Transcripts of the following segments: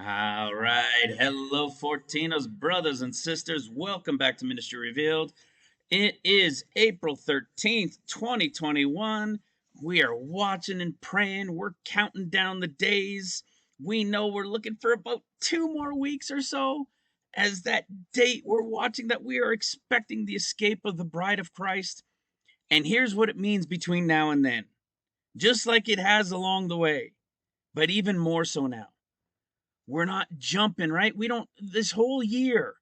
All right. Hello, Fortinos, brothers and sisters. Welcome back to Ministry Revealed. It is April 13th, 2021. We are watching and praying. We're counting down the days. We know we're looking for about 2 more weeks or so as that date we're watching that we are expecting the escape of the bride of Christ. And here's what it means between now and then, just like it has along the way, but even more so now. We're not jumping, right? We don't, this whole year,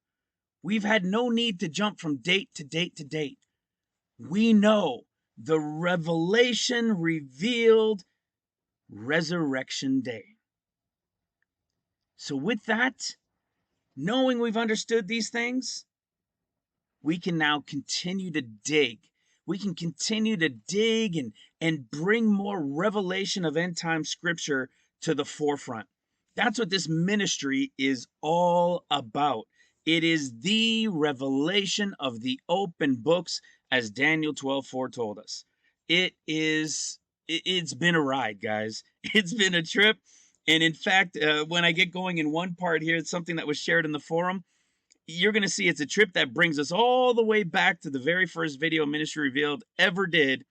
we've had no need to jump from date to date to date. We know the revelation revealed resurrection day. So, with that, knowing we've understood these things, we can now continue to dig. We can continue to dig and bring more revelation of end time scripture to the forefront. That's what this ministry is all about. It is the revelation of the open books, as Daniel 12:4 told us. It's been a ride, guys. It's been a trip. And in fact, when I get going in one part here, it's something that was shared in the forum. You're going to see it's a trip that brings us all the way back to the very first video Ministry Revealed ever did.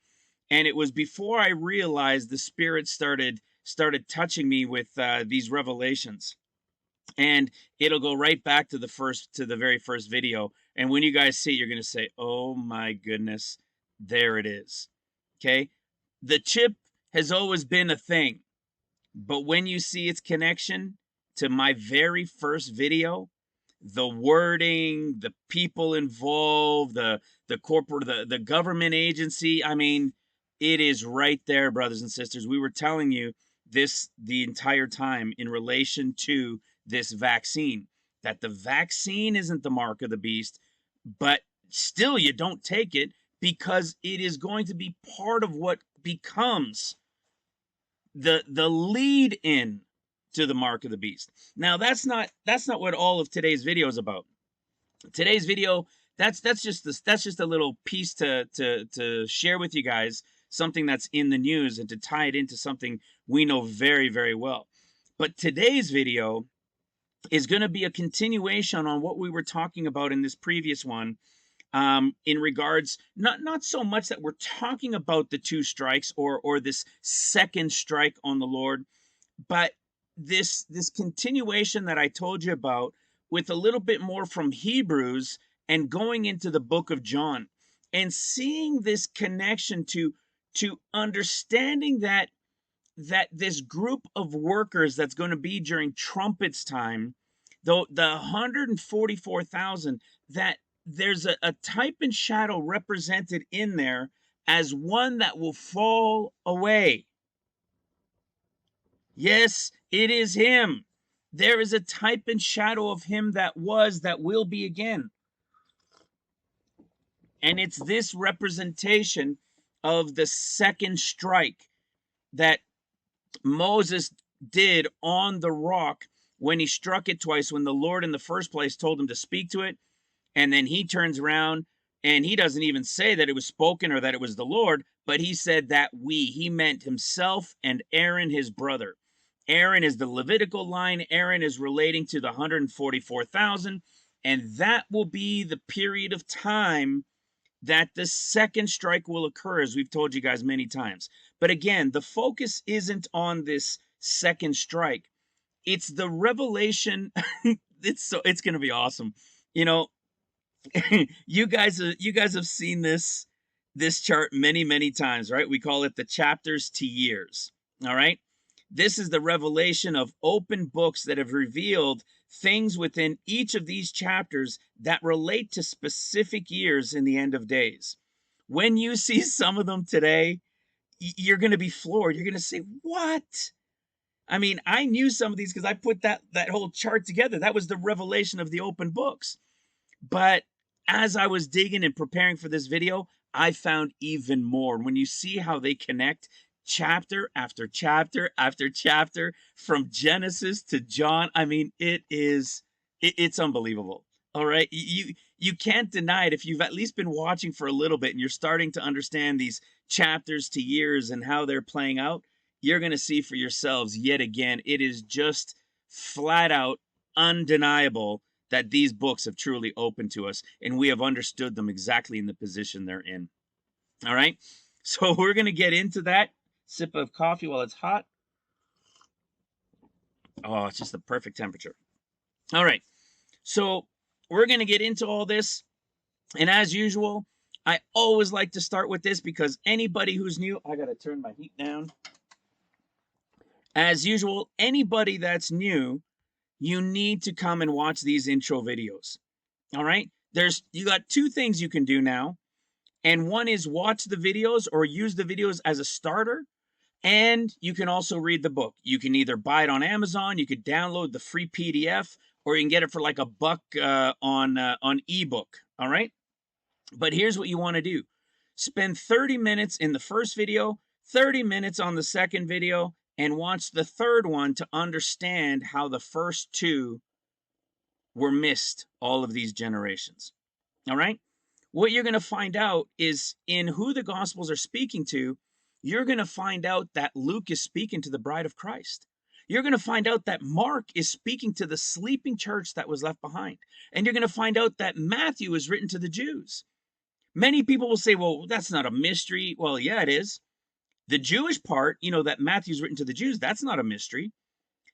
And it was before I realized the Spirit started touching me with these revelations. And it'll go right back to the very first video. And when you guys see it, you're going to say, oh my goodness, there it is. Okay. The chip has always been a thing. But when you see its connection to my very first video, the wording, the people involved, the corporate, the government agency, I mean, it is right there, brothers and sisters. We were telling you this the entire time in relation to this vaccine, that the vaccine isn't the mark of the beast, but still you don't take it because it is going to be part of what becomes the lead in to the mark of the beast. Now that's not what all of today's video is about. Today's video, that's just a little piece to share with you guys, something that's in the news and to tie it into something we know very, very well. But today's video is going to be a continuation on what we were talking about in this previous one, in regards not so much that we're talking about the two strikes or this second strike on the Lord, but this continuation that I told you about with a little bit more from Hebrews and going into the book of John and seeing this connection to understanding that this group of workers that's going to be during trumpets time, though the 144,000, that there's a type and shadow represented in there as one that will fall away. Yes, it is him. There is a type and shadow of him that will be again. And it's this representation of the second strike that Moses did on the rock when he struck it twice, when the Lord in the first place told him to speak to it. And then he turns around and he doesn't even say that it was spoken or that it was the Lord, but he said that he meant himself and Aaron, his brother. Aaron is the Levitical line. Aaron is relating to the 144,000. And that will be the period of time that the second strike will occur, as we've told you guys many times. But again, the focus isn't on this second strike. It's the revelation. It's going to be awesome. You know, you guys have seen this chart many times, right? We call it the chapters to years. All right. This is the revelation of open books that have revealed things within each of these chapters that relate to specific years in the end of days. When you see some of them today, you're going to be floored. You're going to say, what? I mean, I knew some of these because I put that whole chart together. That was the revelation of the open books. But as I was digging and preparing for this video, I found even more. And when you see how they connect chapter after chapter after chapter from Genesis to John, I mean, it's unbelievable. All right. You can't deny it if you've at least been watching for a little bit and you're starting to understand these chapters to years and how they're playing out. You're going to see for yourselves yet again. It is just flat out undeniable that these books have truly opened to us and we have understood them exactly in the position they're in. All right, so we're going to get into that. Sip of coffee while it's hot. Oh, it's just the perfect temperature. All right, so we're going to get into all this, and as usual, I always like to start with this because anybody who's new, I got to turn my heat down. As usual, anybody that's new, you need to come and watch these intro videos. All right, you got two things you can do now, and one is watch the videos or use the videos as a starter, and you can also read the book. You can either buy it on Amazon, you could download the free PDF, or you can get it for like $1 on ebook. All right, but here's what you want to do. Spend 30 minutes in the first video, 30 minutes on the second video, and watch the third one to understand how the first two were missed all of these generations. All right, what you're going to find out is in who the Gospels are speaking to, you're going to find out that Luke is speaking to the bride of Christ. You're going to find out that Mark is speaking to the sleeping church that was left behind. And you're going to find out that Matthew is written to the Jews. Many people will say, well, that's not a mystery. Well, yeah, it is. The Jewish part, that Matthew's written to the Jews, that's not a mystery.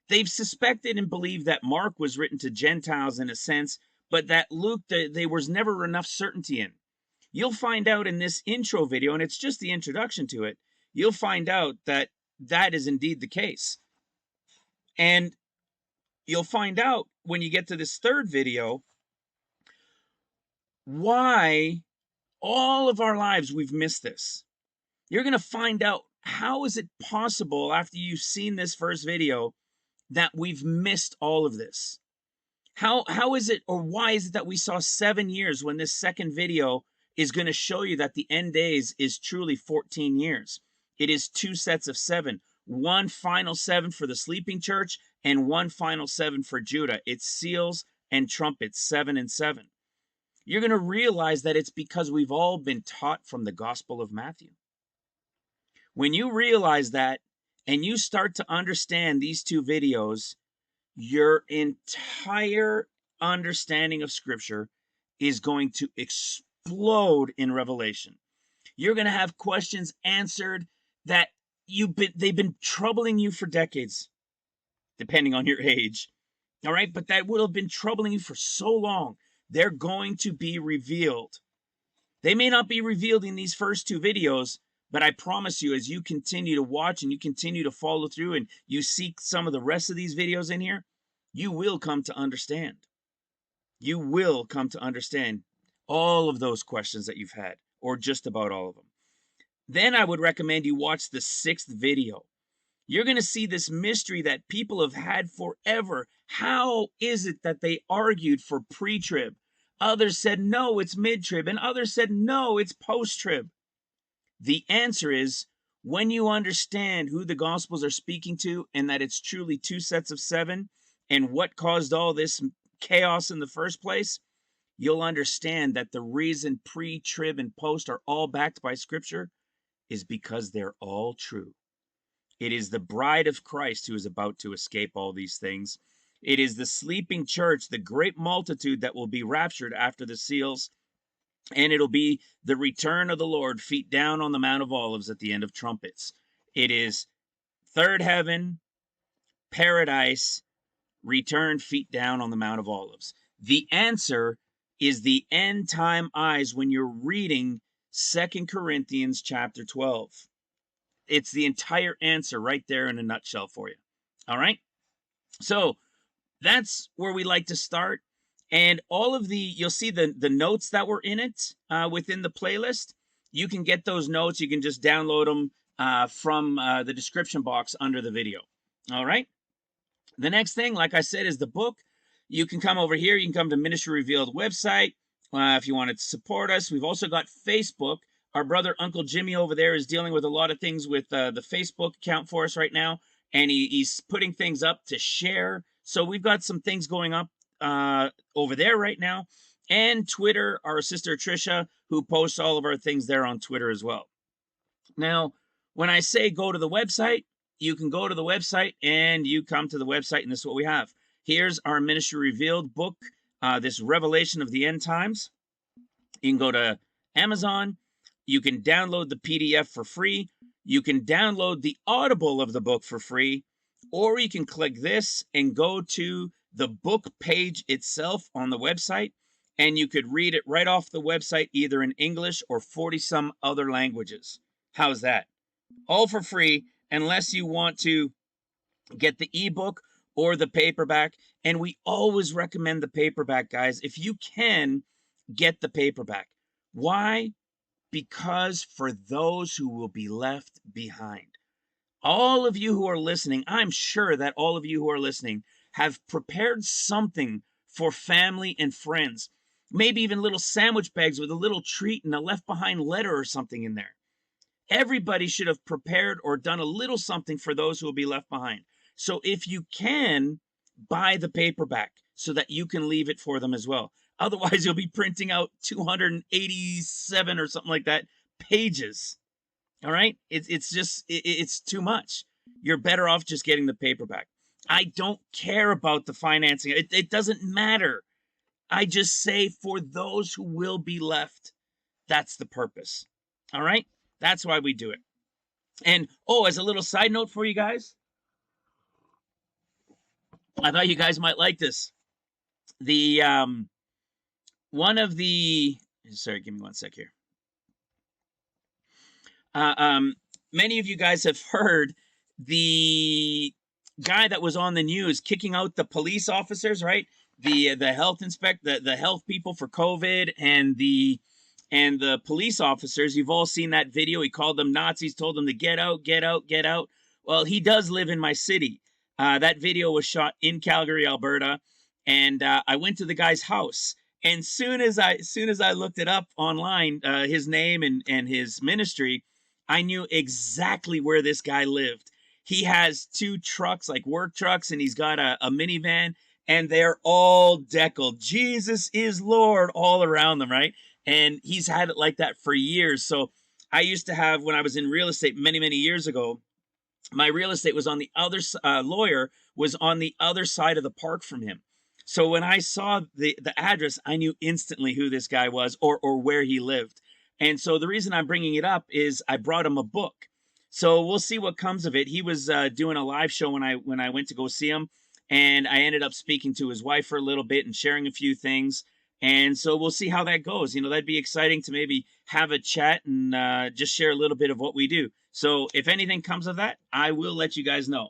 They've suspected and believed that Mark was written to Gentiles in a sense, but that Luke, there was never enough certainty in. You'll find out in this intro video, and it's just the introduction to it, you'll find out that that is indeed the case. And you'll find out when you get to this third video why all of our lives we've missed this. You're going to find out how is it possible after you've seen this first video that we've missed all of this. How is it, or why is it that we saw 7 years when this second video is going to show you that the end days is truly 14 years? It is 2 sets of 7, one final 7 for the sleeping church and one final 7 for Judah. It's seals and trumpets, 7 and 7. You're going to realize that it's because we've all been taught from the Gospel of Matthew. When you realize that and you start to understand these 2 videos, your entire understanding of Scripture is going to explode in revelation. You're going to have questions answered that they've been troubling you for decades, depending on your age. All right, but that would have been troubling you for so long. They're going to be revealed. They may not be revealed in these first 2 videos, but I promise you, as you continue to watch and you continue to follow through and you seek some of the rest of these videos in here, you will come to understand. You will come to understand all of those questions that you've had, or just about all of them. Then I would recommend you watch the 6th video. You're going to see this mystery that people have had forever. How is it that they argued for pre-trib? Others said, no, it's mid-trib. And others said, no, it's post-trib. The answer is, when you understand who the Gospels are speaking to and that it's truly 2 sets of 7 and what caused all this chaos in the first place, you'll understand that the reason pre-trib and post are all backed by Scripture is because they're all true. It is the bride of Christ who is about to escape all these things. It is the sleeping church, the great multitude that will be raptured after the seals. And it'll be the return of the Lord, feet down on the Mount of Olives at the end of trumpets. It is third heaven, paradise, return, feet down on the Mount of Olives. The answer is the end time eyes when you're reading 2 Corinthians chapter 12. It's the entire answer right there in a nutshell for you. All right. So that's where we like to start. And all of you'll see the notes that were in it within the playlist. You can get those notes. You can just download them from the description box under the video. All right. The next thing, like I said, is the book. You can come over here. You can come to Ministry Revealed website if you wanted to support us. We've also got Facebook. Our brother, Uncle Jimmy over there is dealing with a lot of things with the Facebook account for us right now. And he's putting things up to share. So we've got some things going up over there right now. And Twitter, our sister Trisha, who posts all of our things there on Twitter as well. Now, when I say go to the website, you can go to the website, and you come to the website, and this is what we have. Here's our Ministry Revealed book, this revelation of the end times. You can go to Amazon. You can download the PDF for free. You can download the Audible of the book for free, or you can click this and go to the book page itself on the website, and you could read it right off the website, either in English or 40 some other languages. How's that? All for free, unless you want to get the ebook or the paperback. And we always recommend the paperback, guys. If you can, get the paperback. Why? Because for those who will be left behind. All of you who are listening, I'm sure that all of you who are listening have prepared something for family and friends. Maybe even little sandwich bags with a little treat and a left behind letter or something in there. Everybody should have prepared or done a little something for those who will be left behind. So if you can, buy the paperback so that you can leave it for them as well. Otherwise, you'll be printing out 287 or something like that pages. All right? It's too much. You're better off just getting the paperback. I don't care about the financing. It doesn't matter. I just say for those who will be left, that's the purpose. All right? That's why we do it. And, oh, as a little side note for you guys, I thought you guys might like this. The, one of the, sorry, give me one sec here. Many of you guys have heard the guy that was on the news kicking out the police officers, right? The health the health people for COVID, and the police officers. You've all seen that video. He called them Nazis, told them to get out, get out, get out. Well, he does live in my city. That video was shot in Calgary, Alberta, and I went to the guy's house. And soon as I looked it up online, his name and his ministry, I knew exactly where this guy lived. He has 2 trucks, like work trucks, and he's got a minivan, and they're all deckled. Jesus is Lord all around them, right? And he's had it like that for years. So I used to have, when I was in real estate many, many years ago, my real estate was on the other, lawyer was on the other side of the park from him. So when I saw the address, I knew instantly who this guy was, or where he lived. And so the reason I'm bringing it up is I brought him a book. So we'll see what comes of it. He was doing a live show when I went to go see him, and I ended up speaking to his wife for a little bit and sharing a few things. And so we'll see how that goes. You know, that'd be exciting to maybe have a chat and just share a little bit of what we do. So if anything comes of that, I will let you guys know.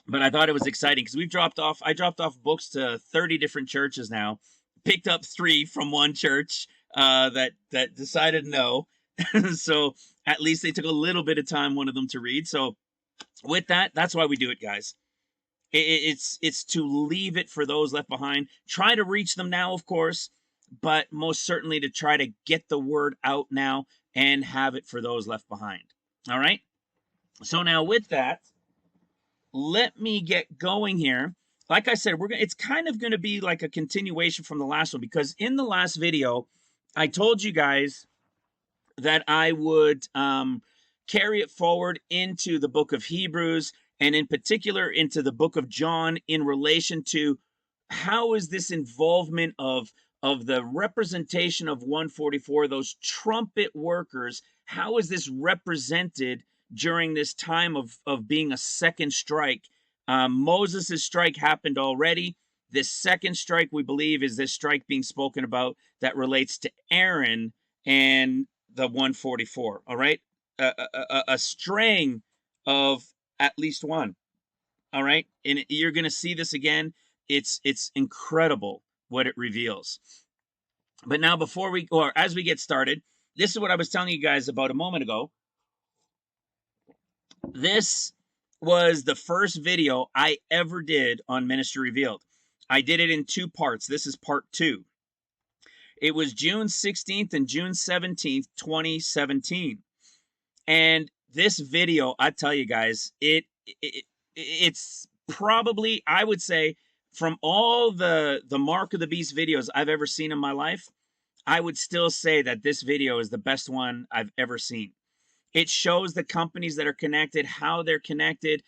But I thought it was exciting because I dropped off books to 30 different churches now, picked up 3 from one church that decided no. So at least they took a little bit of time, one of them, to read. So with that, that's why we do it, guys. It's to leave it for those left behind. Try to reach them now, of course, but most certainly to try to get the word out now and have it for those left behind. All right? So now with that, let me get going here. Like I said, it's kind of going to be like a continuation from the last one, because in the last video, I told you guys that I would carry it forward into the book of Hebrews, and in particular into the book of John, in relation to how is this involvement of the representation of 144, those trumpet workers, how is this represented during this time of being a second strike? Moses' strike happened already. This second strike, we believe, is this strike being spoken about that relates to Aaron and the 144. All right, a string of at least one. All right, and you're going to see this again. It's incredible what it reveals. But now, as we get started, this is what I was telling you guys about a moment ago. This was the first video I ever did on Ministry Revealed. I did it in 2 parts. This is part 2. It was June 16th and June 17th, 2017. And this video, I tell you guys, it's probably, I would say, from all the Mark of the Beast videos I've ever seen in my life, I would still say that this video is the best one I've ever seen. It shows the companies that are connected, how they're connected,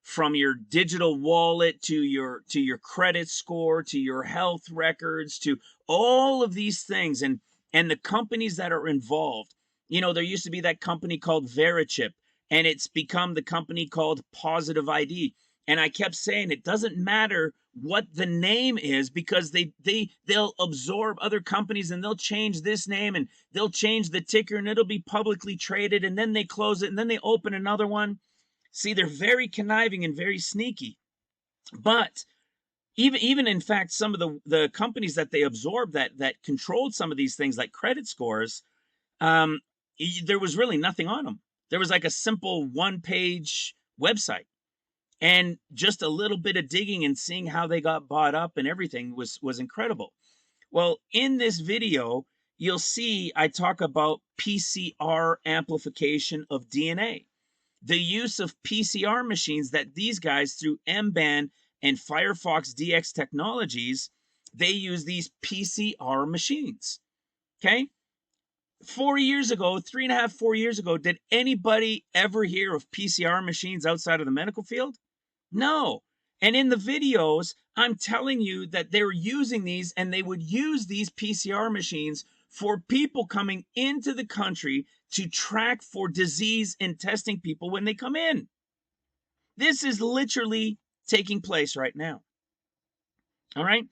from your digital wallet to your credit score, to your health records, to all of these things, and the companies that are involved. You know, there used to be that company called Verichip, and it's become the company called Positive ID. And I kept saying it doesn't matter what the name is, because they'll absorb other companies, and they'll change this name, and they'll change the ticker, and it'll be publicly traded, and then they close it, and then they open another one. See, they're very conniving and very sneaky. But even in fact, some of the companies that they absorbed, that controlled some of these things like credit scores, there was really nothing on them. There was like a simple one-page website, and just a little bit of digging and seeing how they got bought up and everything was incredible. Well, in this video, you'll see I talk about PCR amplification of DNA. The use of PCR machines that these guys, through M-band and Firefox DX technologies, they use these PCR machines. Okay. 4 years ago, 3.5, 4 years ago, did anybody ever hear of PCR machines outside of the medical field? No. And in the videos, I'm telling you that they're using these, and they would use these PCR machines for people coming into the country to track for disease and testing people when they come in. This is literally taking place right now. All right.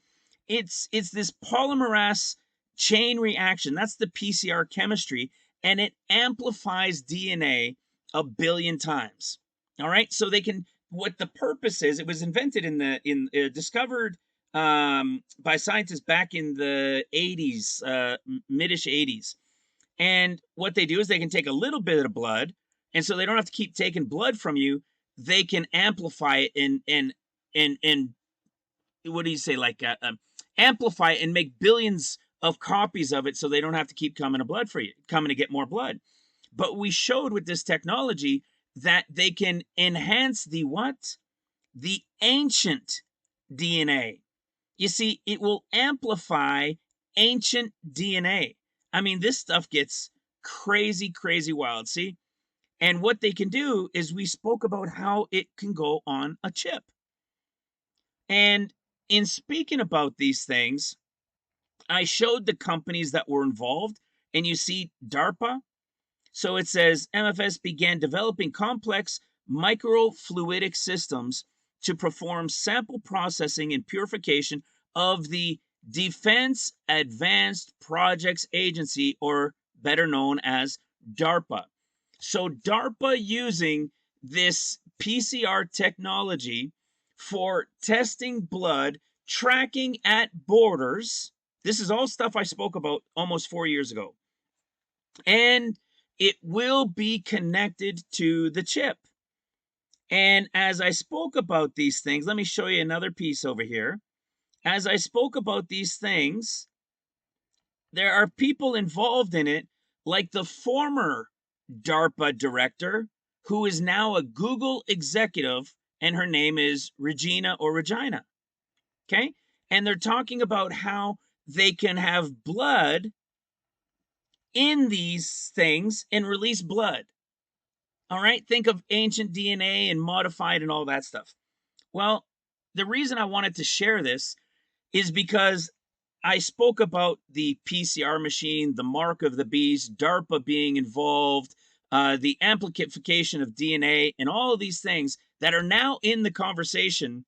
It's this polymerase chain reaction. That's the PCR chemistry, and it amplifies DNA a billion times. All right. So they can, what the purpose is, it was invented discovered by scientists back in the 80s, mid-ish 80s. And what they do is they can take a little bit of blood, and so they don't have to keep taking blood from you. They can amplify it and what do you say, like amplify it and make billions of copies of it, so they don't have to keep coming to get more blood. But we showed with this technology that they can enhance the what? The ancient DNA. You see, it will amplify ancient DNA. I mean, this stuff gets crazy, crazy wild. See? And what they can do is, we spoke about how it can go on a chip. And in speaking about these things, I showed the companies that were involved, and you see DARPA. So it says MFS began developing complex microfluidic systems to perform sample processing and purification of the Defense Advanced Projects Agency, or better known as DARPA. So DARPA using this PCR technology for testing blood, tracking at borders. This is all stuff I spoke about almost 4 years ago. And it will be connected to the chip. And as I spoke about these things, let me show you another piece over here. As I spoke about these things, there are people involved in it, like the former DARPA director, who is now a Google executive, and her name is Regina. Okay. And they're talking about how they can have blood in these things and release blood. All right. Think of ancient DNA and modified and all that stuff. Well, the reason I wanted to share this is because I spoke about the PCR machine, the mark of the beast, DARPA being involved, the amplification of DNA, and all of these things that are now in the conversation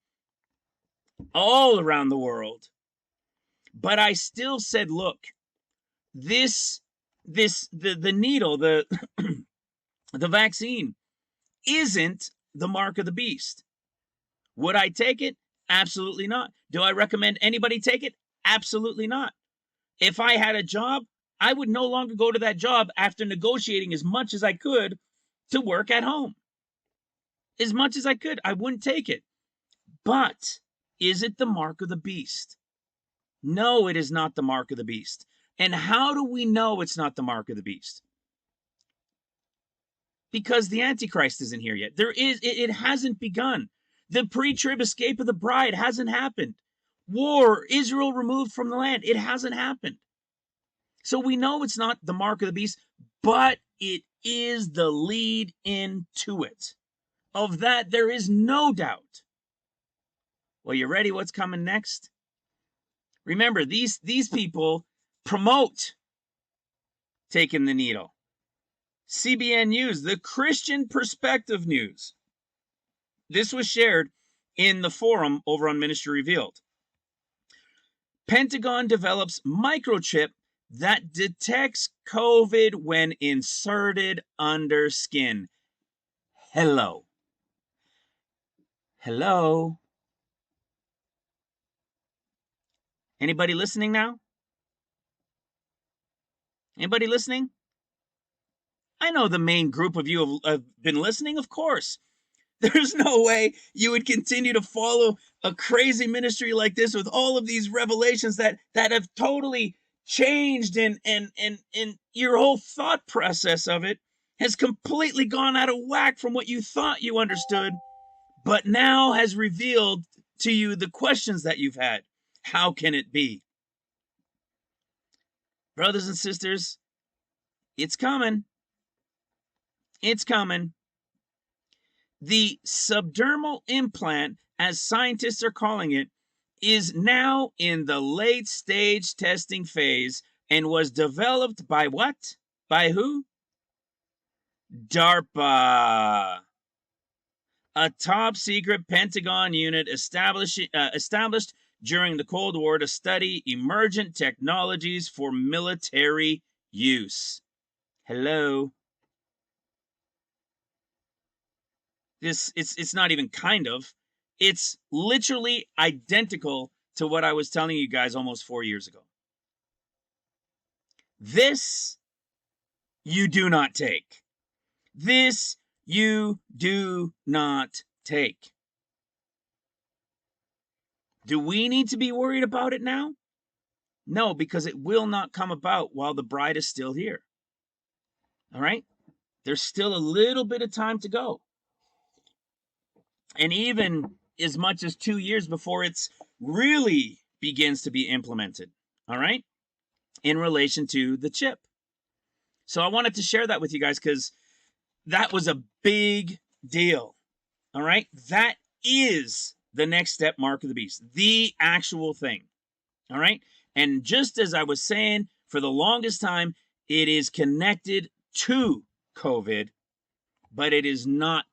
all around the world. But I still said, look, the needle, the vaccine isn't the mark of the beast. Would I take it? Absolutely not. Do I recommend anybody take it? Absolutely not. If I had a job, I would no longer go to that job after negotiating as much as I could to work at home. As much as I could, I wouldn't take it. But is it the mark of the beast? No, it is not the mark of the beast. And how do we know it's not the mark of the beast? Because the Antichrist isn't here yet. It hasn't begun. The pre-trib escape of the bride hasn't happened. War, Israel removed from the land, it hasn't happened. So we know it's not the mark of the beast, but it is the lead into it. Of that, there is no doubt. Well, you ready what's coming next? Remember, these people promote taking the needle. CBN News, the Christian Perspective News. This was shared in the forum over on Ministry Revealed. Pentagon develops microchip that detects COVID when inserted under skin. Hello. Hello. Anybody listening now? Anybody listening? I know the main group of you have been listening, of course. There's no way you would continue to follow a crazy ministry like this with all of these revelations that have totally changed, and your whole thought process of it has completely gone out of whack from what you thought you understood, but now has revealed to you the questions that you've had. How can it be? Brothers and sisters, it's coming. It's coming. The subdermal implant, as scientists are calling it, is now in the late stage testing phase and was developed by what? By who? DARPA. A top secret Pentagon unit established during the Cold War to study emergent technologies for military use. Hello. It's not even kind of. It's literally identical to what I was telling you guys almost 4 years ago. This you do not take. This you do not take. Do we need to be worried about it now? No, because it will not come about while the bride is still here. All right? There's still a little bit of time to go. And even as much as 2 years before it's really begins to be implemented. All right? In relation to the chip. So I wanted to share that with you guys because that was a big deal. All right? That is the next step, mark of the beast. The actual thing. All right? And just as I was saying, for the longest time, it is connected to COVID, but it is not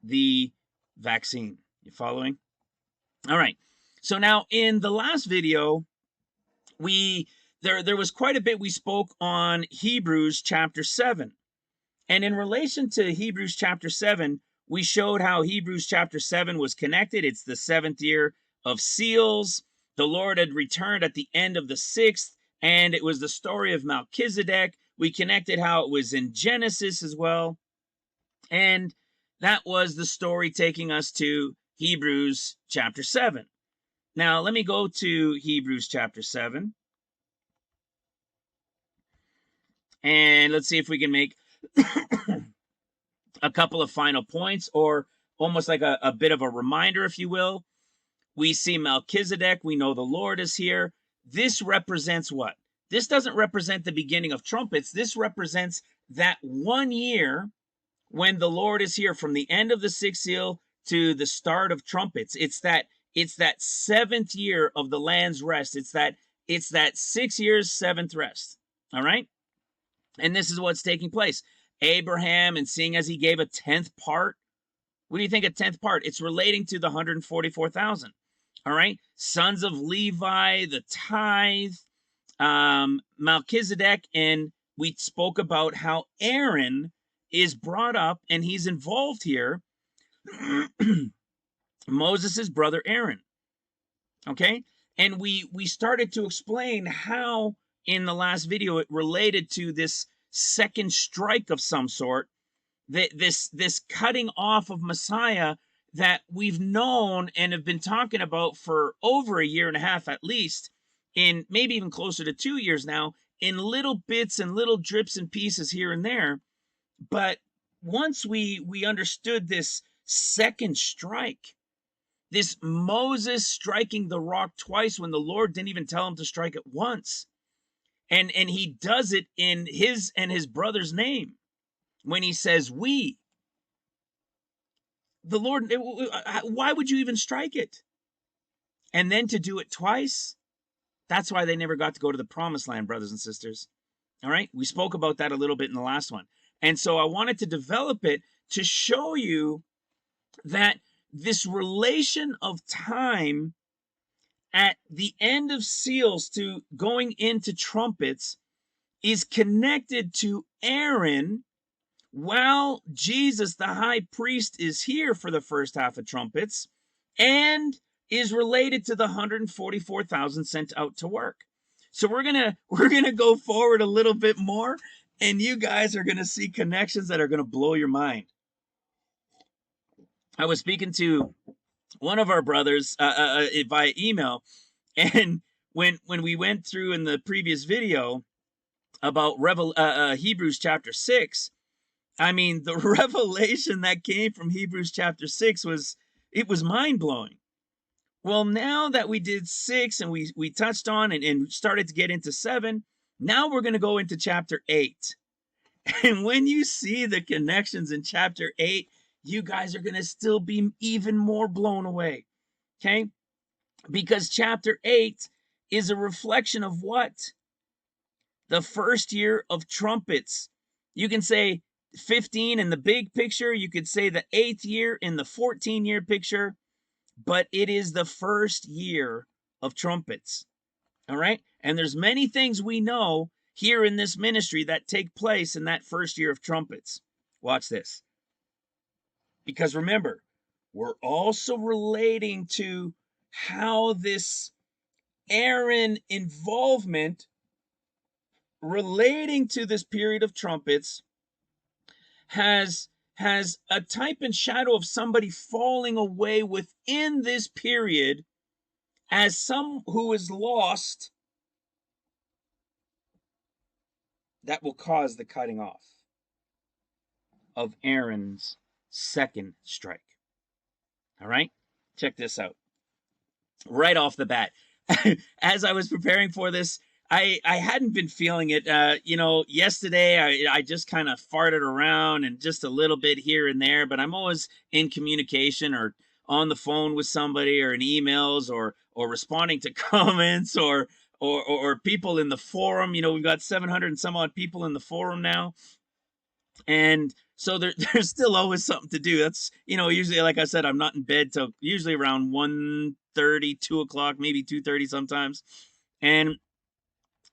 the vaccine. You following? All right. So now in the last video, there was quite a bit we spoke on Hebrews chapter 7. And in relation to Hebrews chapter 7, we showed how Hebrews chapter 7 was connected. It's the 7th year of seals. The Lord had returned at the end of the 6th, and it was the story of Melchizedek. We connected how it was in Genesis as well. And that was the story taking us to Hebrews chapter 7. Now, let me go to Hebrews chapter 7. And let's see if we can make a couple of final points, or almost like a bit of a reminder, if you will. We see Melchizedek. We know the Lord is here. This represents what? This doesn't represent the beginning of trumpets. This represents that 1 year when the Lord is here, from the end of the 6th seal to the start of trumpets. It's that 7th year of the land's rest. It's that 6 years, 7th rest. All right. And this is what's taking place. Abraham, and seeing as he gave a 10th part. What do you think a 10th part? It's relating to the 144,000. All right. Sons of Levi, the tithe, Melchizedek. And we spoke about how Aaron is brought up and he's involved here. Moses's brother Aaron. Okay. And we started to explain how in the last video it related to this second strike of some sort, this cutting off of Messiah that we've known and have been talking about for over a year and a half at least, in maybe even closer to 2 years now, in little bits and little drips and pieces here and there. But once we understood this second strike, this Moses striking the rock twice when the Lord didn't even tell him to strike it once, and he does it in his and his brother's name. when he says we. The Lord, why would you even strike it? And then to do it twice, that's why they never got to go to the promised land, brothers and sisters. All right, we spoke about that a little bit in the last one. And so I wanted to develop it to show you that this relation of time at the end of seals to going into trumpets is connected to Aaron while Jesus, the high priest, is here for the first half of trumpets and is related to the 144,000 sent out to work. So we're gonna go forward a little bit more, and you guys are gonna see connections that are gonna blow your mind. I was speaking to one of our brothers via email, and when we went through in the previous video about Hebrews chapter 6, I mean, the revelation that came from Hebrews chapter 6 was mind-blowing. Well, now that we did 6 and we touched on and started to get into 7, now we're going to go into chapter 8. And when you see the connections in chapter 8, you guys are going to still be even more blown away. Okay? Because chapter 8 is a reflection of what? The first year of trumpets. You can say 15 in the big picture. You could say the 8th year in the 14-year picture. But it is the first year of trumpets. All right? And there's many things we know here in this ministry that take place in that first year of trumpets. Watch this. Because remember, we're also relating to how this Aaron involvement relating to this period of trumpets has a type and shadow of somebody falling away within this period as some who is lost that will cause the cutting off of Aaron's second strike. All right, check this out. Right off the bat, as I was preparing for this, I hadn't been feeling it. Yesterday I just kind of farted around and just a little bit here and there, but I'm always in communication or on the phone with somebody or in emails or responding to comments or people in the forum. We've got 700 and some odd people in the forum now. And so there's still always something to do. That's, usually, like I said, I'm not in bed till usually around 1:30, 2 o'clock, maybe 2:30 sometimes. And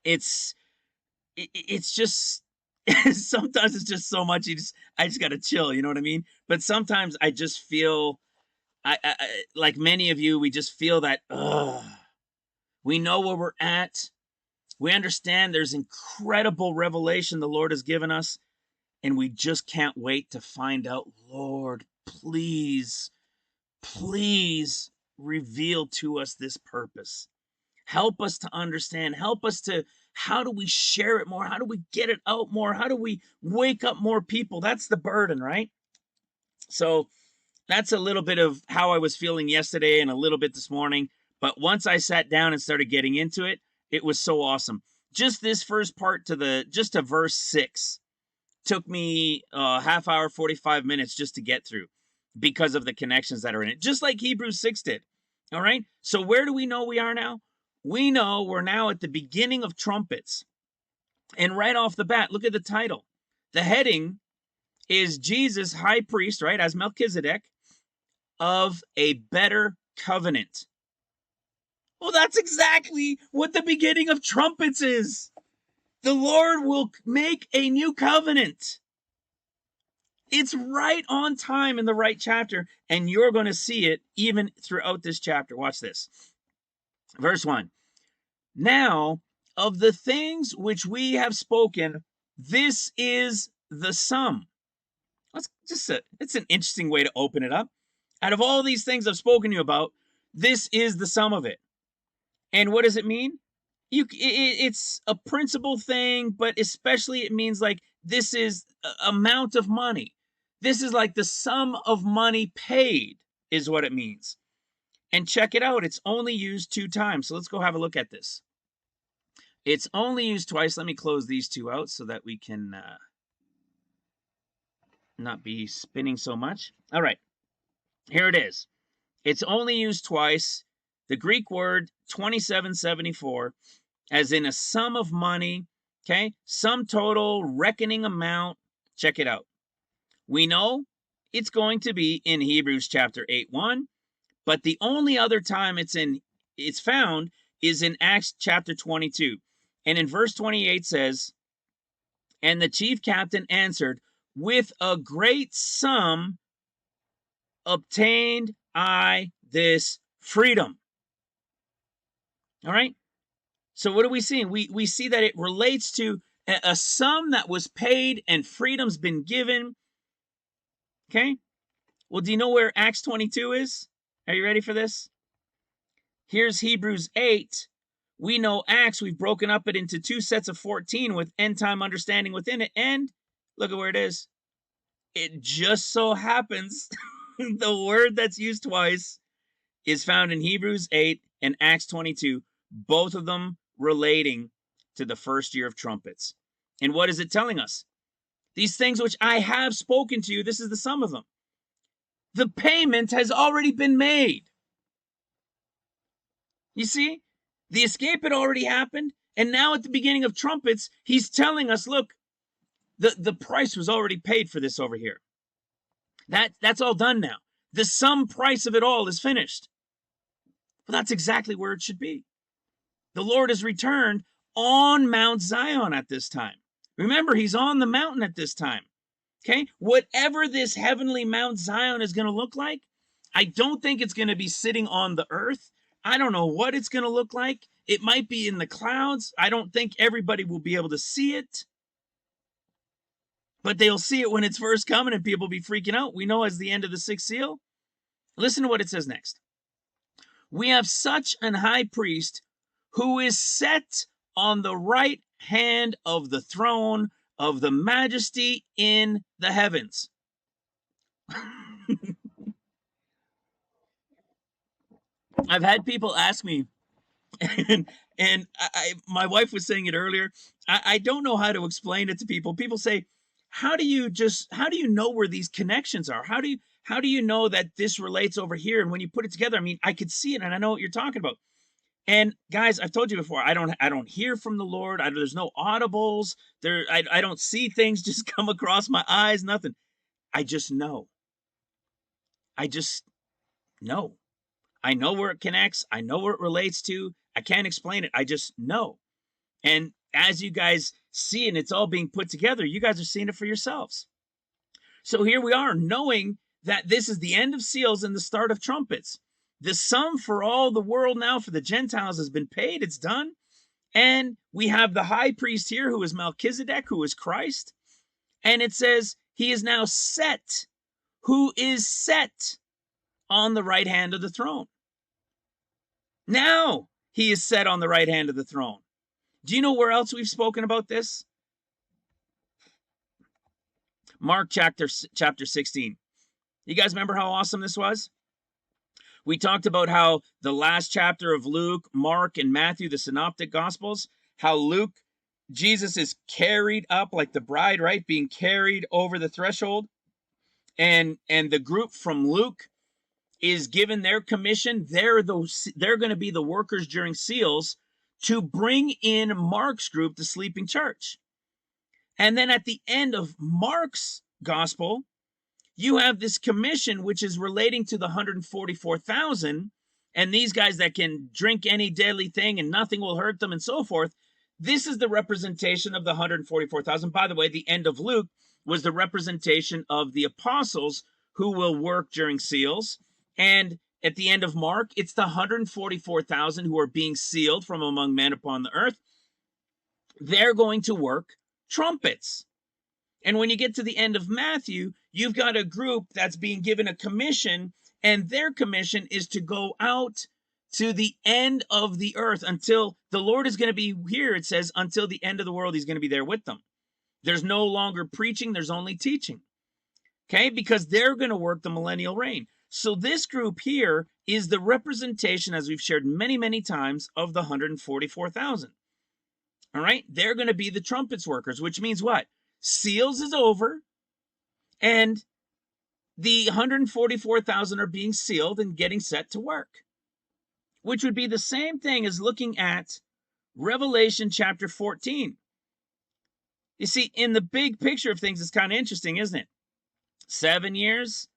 it's just sometimes it's just so much I just gotta chill, you know what I mean? But sometimes I just feel I like many of you, we just feel that we know where we're at. We understand there's incredible revelation the Lord has given us, and we just can't wait to find out. Lord, please reveal to us this purpose. Help us to understand. Help us to, how do we share it more? How do we get it out more? How do we wake up more people? That's the burden, right? So that's a little bit of how I was feeling yesterday and a little bit this morning. But once I sat down and started getting into it, it was so awesome. Just this first part to verse 6 took me a half hour, 45 minutes just to get through because of the connections that are in it, just like Hebrews 6 did. All right. So where do we know we are now? We know we're now at the beginning of trumpets. And right off the bat, look at the title. The heading is Jesus, high priest, right, as Melchizedek, of a better covenant. Well, that's exactly what the beginning of trumpets is. The Lord will make a new covenant. It's right on time in the right chapter, and you're going to see it even throughout this chapter. Watch this. Verse 1. Now, of the things which we have spoken, this is the sum. It's an interesting way to open it up. Out of all these things I've spoken to you about, this is the sum of it. And what does it mean? It's a principal thing, but especially it means like this is amount of money. This is like the sum of money paid is what it means. And check it out. It's only used 2 times. So let's go have a look at this. It's only used twice. Let me close these 2 out so that we can not be spinning so much. All right, here it is. It's only used twice. The Greek word 2774, as in a sum of money. Okay, sum total, reckoning amount. Check it out. We know it's going to be in Hebrews chapter 8:1, but the only other time it's found is in Acts chapter 22. And in verse 28 says, and the chief captain answered, with a great sum obtained I this freedom. All right. So what are we seeing? We see that it relates to a sum that was paid and freedom's been given. Okay. Well, do you know where Acts 22 is? Are you ready for this? Here's Hebrews 8. We know Acts, we've broken up it into two sets of 14 with end time understanding within it. And look at where it is. It just so happens the word that's used twice is found in Hebrews 8 and Acts 22, both of them relating to the first year of trumpets. And what is it telling us? These things which I have spoken to you, this is the sum of them. The payment has already been made. You see, the escape had already happened. And now at the beginning of trumpets, he's telling us, look, the price was already paid for this over here. That's all done now. The sum price of it all is finished. Well, that's exactly where it should be. The Lord has returned on Mount Zion at this time. Remember, he's on the mountain at this time. Okay, whatever this heavenly Mount Zion is going to look like, I don't think it's going to be sitting on the earth. I don't know what it's going to look like. It might be in the clouds. I don't think everybody will be able to see it. But they'll see it when it's first coming and people will be freaking out. We know as the end of the sixth seal. Listen to what it says next. We have such an high priest who is set on the right hand of the throne of the majesty in the heavens. I've had people ask me, and my wife was saying it earlier. I don't know how to explain it to people. People say, how do you know where these connections are? How do you know that this relates over here? And when you put it together, I mean, I could see it and I know what you're talking about. And guys, I've told you before, I don't hear from the Lord. There's no audibles there. I don't see things just come across my eyes, nothing. I just know. I just know. I know where it connects. I know where it relates to. I can't explain it. I just know. And as you guys see, and it's all being put together, you guys are seeing it for yourselves. So here we are, knowing that this is the end of seals and the start of trumpets. The sum for all the world now for the Gentiles has been paid. It's done. And we have the high priest here who is Melchizedek, who is Christ. And it says he is now set, who is set on the right hand of the throne. Now he is set on the right hand of the throne. Do you know where else we've spoken about this? Mark chapter 16. You guys remember how awesome this was? We talked about how the last chapter of Luke, Mark, and Matthew, the synoptic gospels, how Luke, Jesus is carried up like the bride, right? Being carried over the threshold. And the group from Luke is given their commission. They're going to be the workers during seals to bring in Mark's group, the sleeping church. And then at the end of Mark's gospel, you have this commission, which is relating to the 144,000. And these guys that can drink any deadly thing and nothing will hurt them and so forth. This is the representation of the 144,000. By the way, the end of Luke was the representation of the apostles who will work during seals. And at the end of Mark, it's the 144,000 who are being sealed from among men upon the earth. They're going to work trumpets. And when you get to the end of Matthew, you've got a group that's being given a commission, and their commission is to go out to the end of the earth until the Lord is going to be here. It says until the end of the world, he's going to be there with them. There's no longer preaching. There's only teaching. Okay, because they're going to work the millennial reign. So this group here is the representation, as we've shared many, many times, of the 144,000. All right, they're going to be the trumpets workers, which means what? Seals is over. And the 144,000 are being sealed and getting set to work, which would be the same thing as looking at Revelation chapter 14. You see, in the big picture of things, it's kind of interesting, isn't it? 7 years,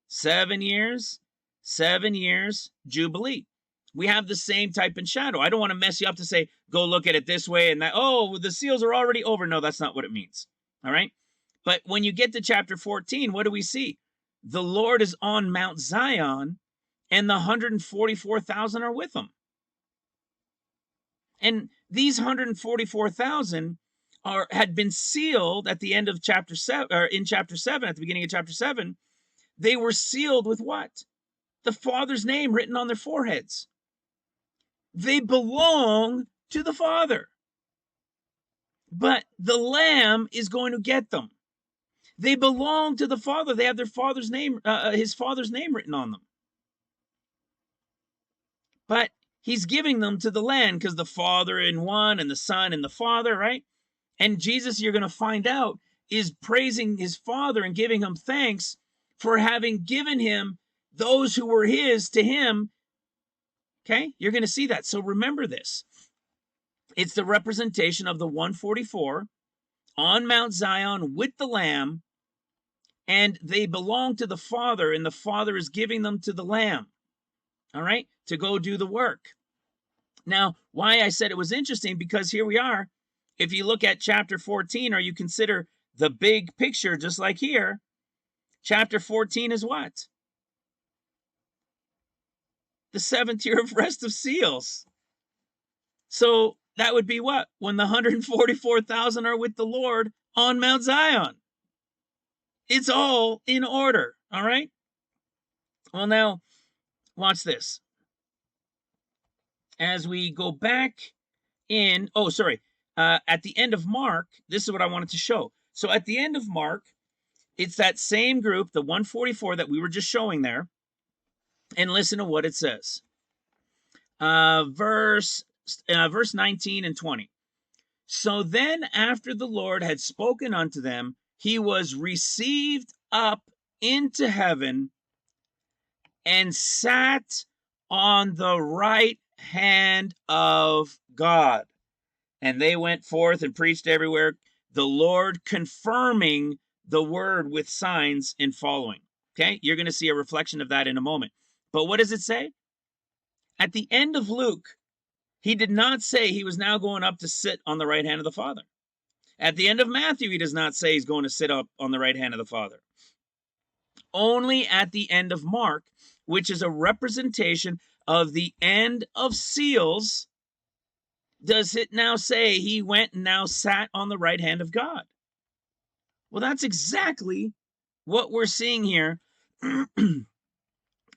7 years, 7 years, Jubilee. We have the same type and shadow. I don't want to mess you up to say, go look at it this way and that. Oh, the seals are already over. No, that's not what it means. All right. But when you get to chapter 14, what do we see? The Lord is on Mount Zion and the 144,000 are with him. And these 144,000 had been sealed at the end of chapter 7, or in chapter 7, at the beginning of chapter 7. They were sealed with what? The Father's name written on their foreheads. They belong to the Father. But the Lamb is going to get them. They belong to the Father. They have their Father's name, his Father's name written on them. But he's giving them to the Lamb because the Father in one and the Son and the Father, right? And Jesus, you're going to find out, is praising his Father and giving him thanks for having given him those who were his to him. Okay, you're going to see that. So remember this. It's the representation of the 144 on Mount Zion with the Lamb, and they belong to the Father, and the Father is giving them to the Lamb, all right, to go do the work. Now, why I said it was interesting, because here we are. If you look at chapter 14, or you consider the big picture, just like here, chapter 14 is what? The 7th year of rest of seals. So that would be what? When the 144,000 are with the Lord on Mount Zion. It's all in order, all right? Well, now, watch this. As we go back in, at the end of Mark, this is what I wanted to show. So at the end of Mark, it's that same group, the 144 that we were just showing there. And listen to what it says. Verse 19 and 20. So then, after the Lord had spoken unto them, he was received up into heaven and sat on the right hand of God. And they went forth and preached everywhere, the Lord confirming the word with signs and following. Okay, you're going to see a reflection of that in a moment. But what does it say? At the end of Luke, he did not say he was now going up to sit on the right hand of the Father. At the end of Matthew, he does not say he's going to sit up on the right hand of the Father. Only at the end of Mark, which is a representation of the end of seals, does it now say he went and now sat on the right hand of God. Well, that's exactly what we're seeing here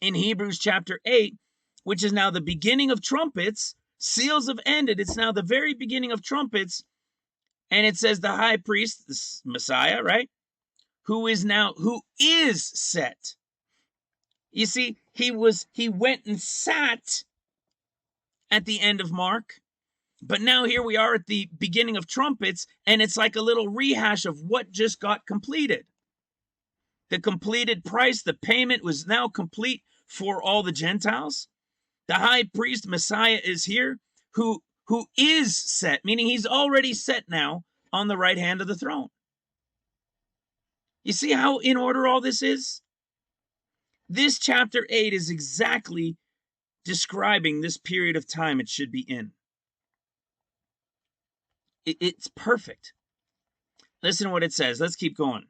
in Hebrews chapter 8, which is now the beginning of trumpets. Seals have ended. It's now the very beginning of trumpets. And it says the high priest, the Messiah, right? Who is set. You see, he went and sat at the end of Mark. But now here we are at the beginning of trumpets, and it's like a little rehash of what just got completed. The completed price, the payment was now complete for all the Gentiles. The high priest Messiah is here, who is set, meaning he's already set now on the right hand of the throne. You see how in order all this is? This chapter 8 is exactly describing this period of time it should be in. It's perfect. Listen to what it says. Let's keep going.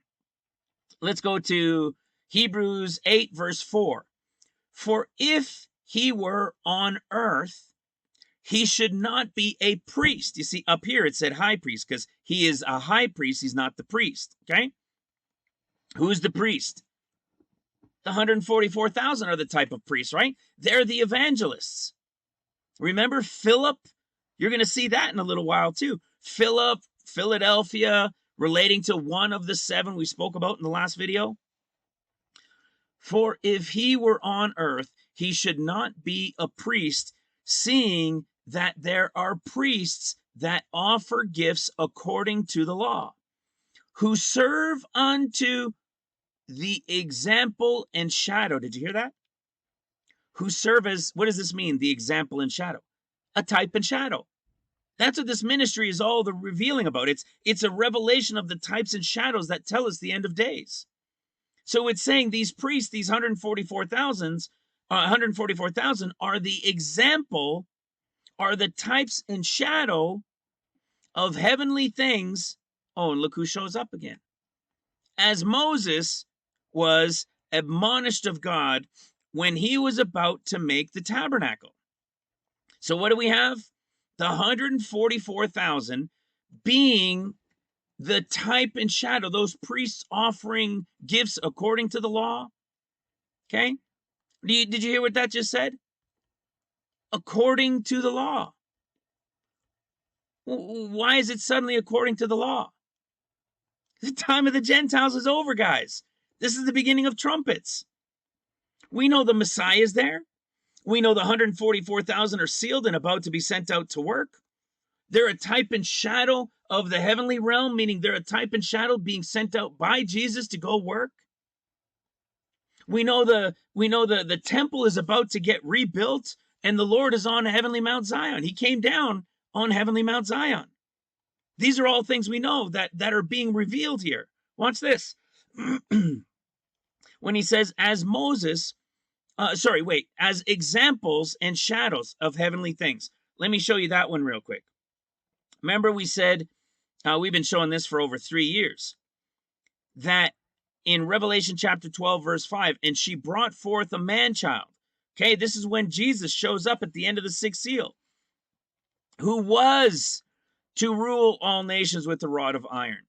Let's go to Hebrews 8 verse 4. For if he were on earth, he should not be a priest. You see, up here it said high priest because he is a high priest. He's not the priest. Okay. Who's the priest? The 144,000 are the type of priests, right? They're the evangelists. Remember Philip? You're going to see that in a little while too. Philip, Philadelphia, relating to one of the 7 we spoke about in the last video. For if he were on earth, he should not be a priest, seeing that there are priests that offer gifts according to the law, who serve unto the example and shadow. Did you hear that? Who serve as, what does this mean? The example and shadow, a type and shadow. That's what this ministry is all the revealing about. It's a revelation of the types and shadows that tell us the end of days. So it's saying these priests, these 144,000 are the example, are the types and shadow of heavenly things. Oh, and look who shows up again. As Moses was admonished of God when he was about to make the tabernacle. So what do we have? The 144,000 being the type and shadow, those priests offering gifts according to the law. Okay. Did you hear what that just said? According to the law. Why is it suddenly according to the law? The time of the Gentiles is over, guys. This is the beginning of trumpets. We know the Messiah is there. We know the 144,000 are sealed and about to be sent out to work. They're a type and shadow of the heavenly realm, meaning they're a type and shadow being sent out by Jesus to go work. We know the temple is about to get rebuilt, and the Lord is on heavenly Mount Zion. He came down on heavenly Mount Zion. These are all things we know that are being revealed here. Watch this. When he says, as Moses, as examples and shadows of heavenly things. Let me show you that one real quick. Remember we said, we've been showing this for over 3 years, that in Revelation chapter 12, verse 5, and she brought forth a man-child. Okay, this is when Jesus shows up at the end of the 6th seal, who was to rule all nations with the rod of iron.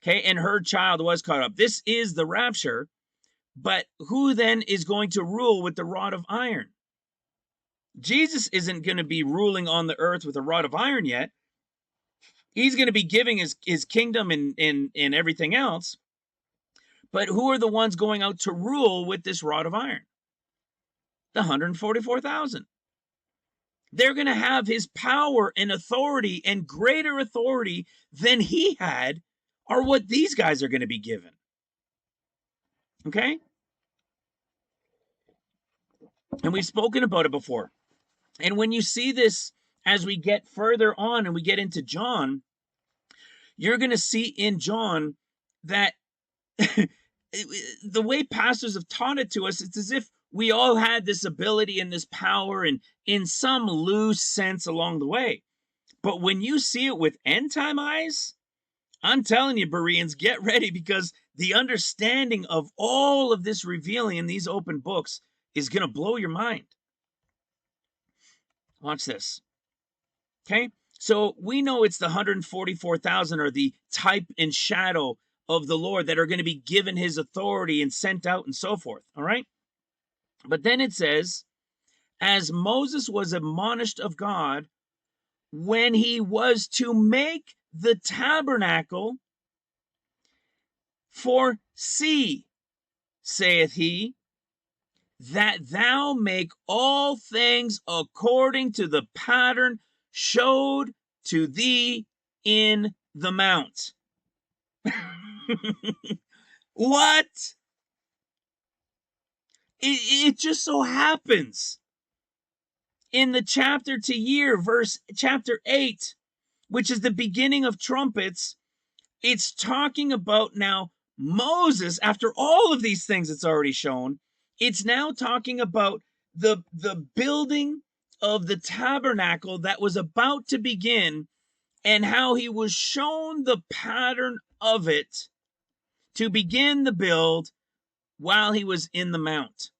Okay, and her child was caught up. This is the rapture. But who then is going to rule with the rod of iron? Jesus isn't going to be ruling on the earth with a rod of iron yet. He's going to be giving his kingdom and everything else. But who are the ones going out to rule with this rod of iron? The 144,000. They're going to have his power and authority, and greater authority than he had are what these guys are going to be given. Okay? And we've spoken about it before. And when you see this, as we get further on and we get into John, you're going to see in John that the way pastors have taught it to us, it's as if we all had this ability and this power, and in some loose sense along the way. But when you see it with end time eyes, I'm telling you, Bereans, get ready, because the understanding of all of this revealing in these open books is going to blow your mind. Watch this. Okay, so we know it's the 144,000 are the type and shadow of the Lord that are going to be given his authority and sent out and so forth. All right. But then it says, as Moses was admonished of God when he was to make the tabernacle, for see, saith he, that thou make all things according to the pattern showed to thee in the mount. What? It just so happens in the chapter to year, chapter 8, which is the beginning of trumpets, it's talking about now Moses, after all of these things it's already shown, it's now talking about the building of the tabernacle that was about to begin, and how he was shown the pattern of it to begin the build while he was in the mount.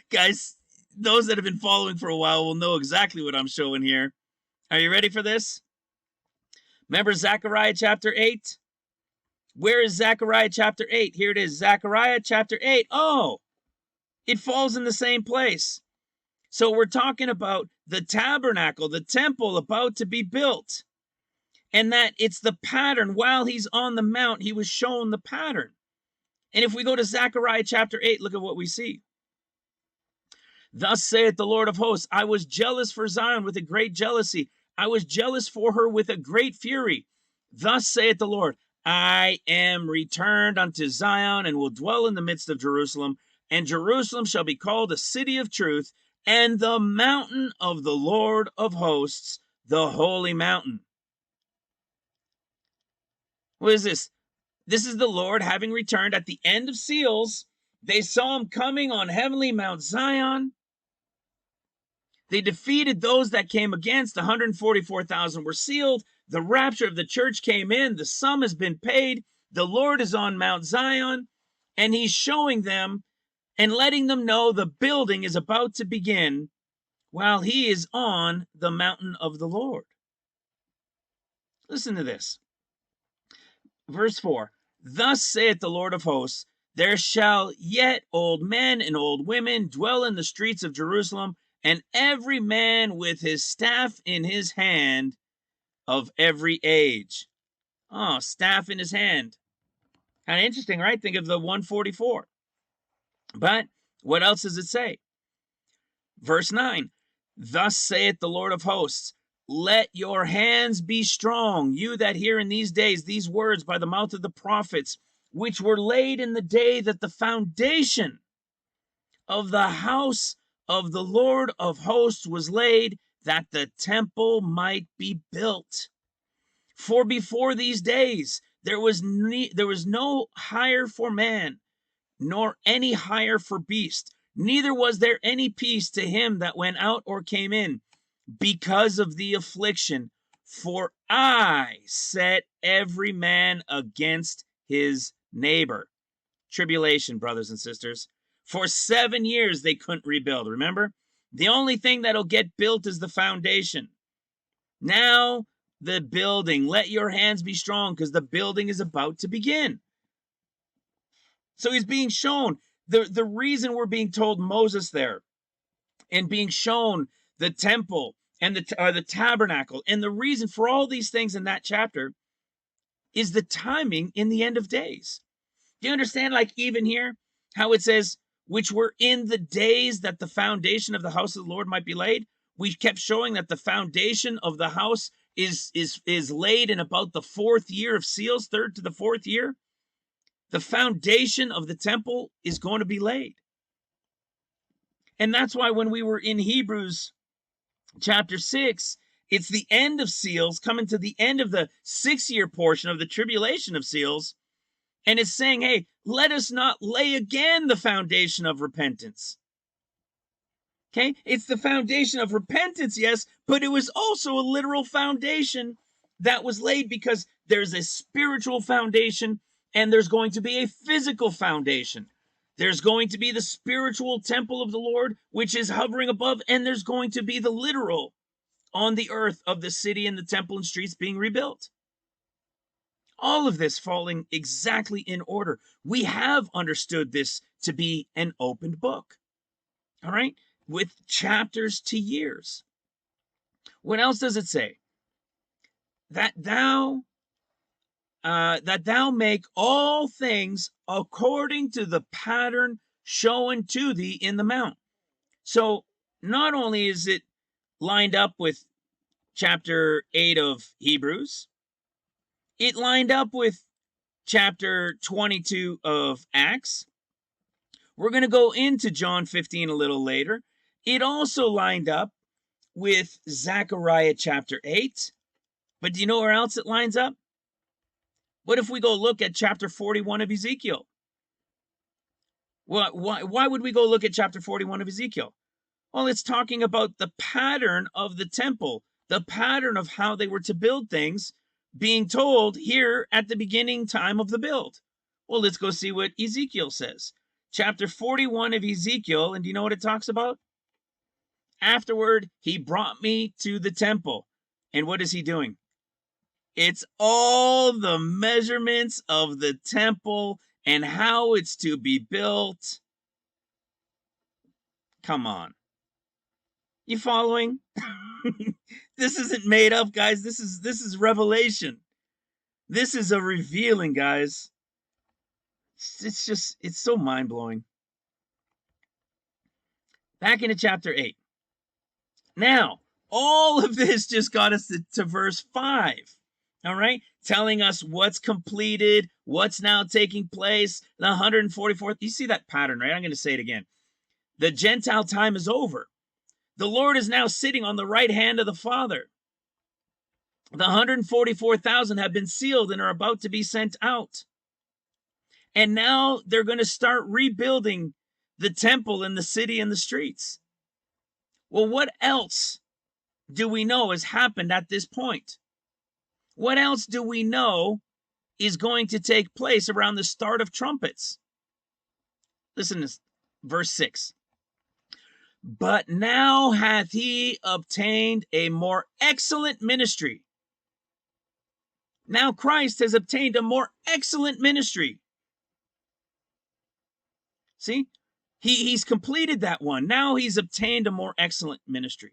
Guys, those that have been following for a while will know exactly what I'm showing here. Are you ready for this? Remember Zechariah chapter 8? Where is Zechariah chapter 8? Here it is, Zechariah chapter 8. Oh, it falls in the same place. So we're talking about the tabernacle, the temple about to be built. And that it's the pattern. While he's on the mount, he was shown the pattern. And if we go to Zechariah chapter 8, look at what we see. Thus saith the Lord of hosts, I was jealous for Zion with a great jealousy. I was jealous for her with a great fury. Thus saith the Lord, I am returned unto Zion and will dwell in the midst of Jerusalem, and Jerusalem shall be called a city of truth, and the mountain of the Lord of hosts, the holy mountain. What is this? This is the Lord having returned at the end of seals. They saw him coming on heavenly Mount Zion. They defeated those that came against. 144,000 were sealed. The rapture of the church came in. The sum has been paid. The Lord is on Mount Zion, and he's showing them and letting them know the building is about to begin while he is on the mountain of the Lord. Listen to this. Verse 4. Thus saith the Lord of hosts, there shall yet old men and old women dwell in the streets of Jerusalem, and every man with his staff in his hand of every age. Oh, staff in his hand. Kind of interesting, right? Think of the 144. But what else does it say? Verse 9. Thus saith the Lord of hosts, let your hands be strong, you that hear in these days these words by the mouth of the prophets, which were laid in the day that the foundation of the house of the Lord of hosts was laid, that the temple might be built. For before these days there was no hire for man, nor any hire for beast, neither was there any peace to him that went out or came in, because of the affliction. For I set every man against his neighbor. Tribulation, brothers and sisters. For 7 years they couldn't rebuild. Remember, the only thing that'll get built is the foundation. Now the building, let your hands be strong, because the building is about to begin. So he's being shown the reason we're being told Moses there, and being shown the temple and the tabernacle, and the reason for all these things in that chapter is the timing in the end of days. Do you understand, like even here, how it says, which were in the days that the foundation of the house of the Lord might be laid? We kept showing that the foundation of the house is laid in about the 4th year of seals, 3rd to the 4th year. The foundation of the temple is going to be laid. And that's why when we were in Hebrews chapter 6, it's the end of seals, coming to the end of the 6-year portion of the tribulation of seals. And it's saying, hey, let us not lay again the foundation of repentance. Okay, it's the foundation of repentance, yes, but it was also a literal foundation that was laid, because there's a spiritual foundation and there's going to be a physical foundation. There's going to be the spiritual temple of the Lord, which is hovering above, and there's going to be the literal on the earth of the city and the temple and streets being rebuilt. All of this falling exactly in order. We have understood this to be an opened book. All right, with chapters to years. What else does it say? That thou make all things according to the pattern shown to thee in the mount. So not only is it lined up with chapter 8 of Hebrews, it lined up with chapter 22 of Acts. We're going to go into John 15 a little later. It also lined up with Zechariah chapter 8. But do you know where else it lines up? What if we go look at chapter 41 of Ezekiel? Why would we go look at chapter 41 of Ezekiel? Well, it's talking about the pattern of the temple, the pattern of how they were to build things, being told here at the beginning time of the build. Well, let's go see what Ezekiel says. Chapter 41 of Ezekiel, and do you know what it talks about? Afterward, he brought me to the temple. And what is he doing? It's all the measurements of the temple and how it's to be built. Come on. You following? This isn't made up, guys. This is revelation. This is a revealing, guys. It's so mind-blowing. Back into chapter 8. Now, all of this just got us to verse 5. All right, telling us what's completed, what's now taking place. The 144th, you see that pattern, right? I'm going to say it again. The Gentile time is over. The Lord is now sitting on the right hand of the Father. The 144,000 have been sealed and are about to be sent out. And now they're going to start rebuilding the temple and the city and the streets. Well, what else do we know has happened at this point? What else do we know is going to take place around the start of trumpets? Listen to verse 6. But now hath he obtained a more excellent ministry. Now Christ has obtained a more excellent ministry. See, he's completed that one. Now he's obtained a more excellent ministry.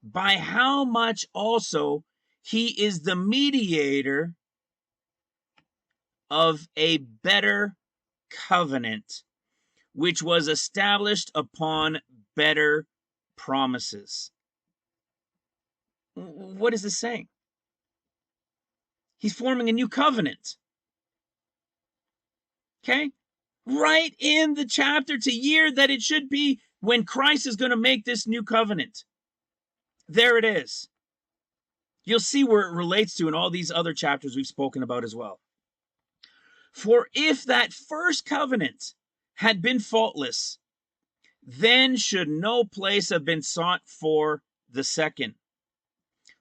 By how much also he is the mediator of a better covenant, which was established upon better promises. What is this saying? He's forming a new covenant. Okay? Right in the chapter to year that it should be when Christ is going to make this new covenant. There it is. You'll see where it relates to in all these other chapters we've spoken about as well. For if that first covenant had been faultless, then should no place have been sought for the second.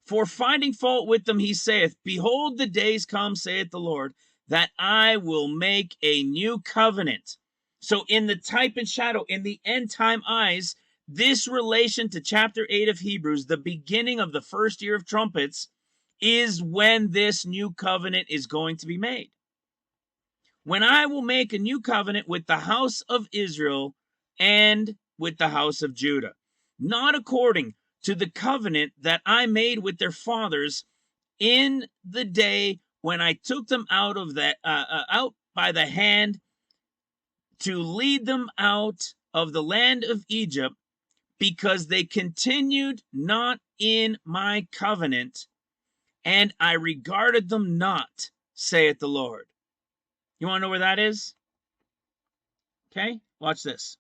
For finding fault with them, he saith, behold, the days come, saith the Lord, that I will make a new covenant. So in the type and shadow, in the end time eyes, this relation to chapter 8 of Hebrews, the beginning of the first year of trumpets, is when this new covenant is going to be made. When I will make a new covenant with the house of Israel and with the house of Judah, not according to the covenant that I made with their fathers in the day when I took them out of that out by the hand to lead them out of the land of Egypt, because they continued not in my covenant, and I regarded them not, saith the Lord. You want to know where that is? Okay, watch this.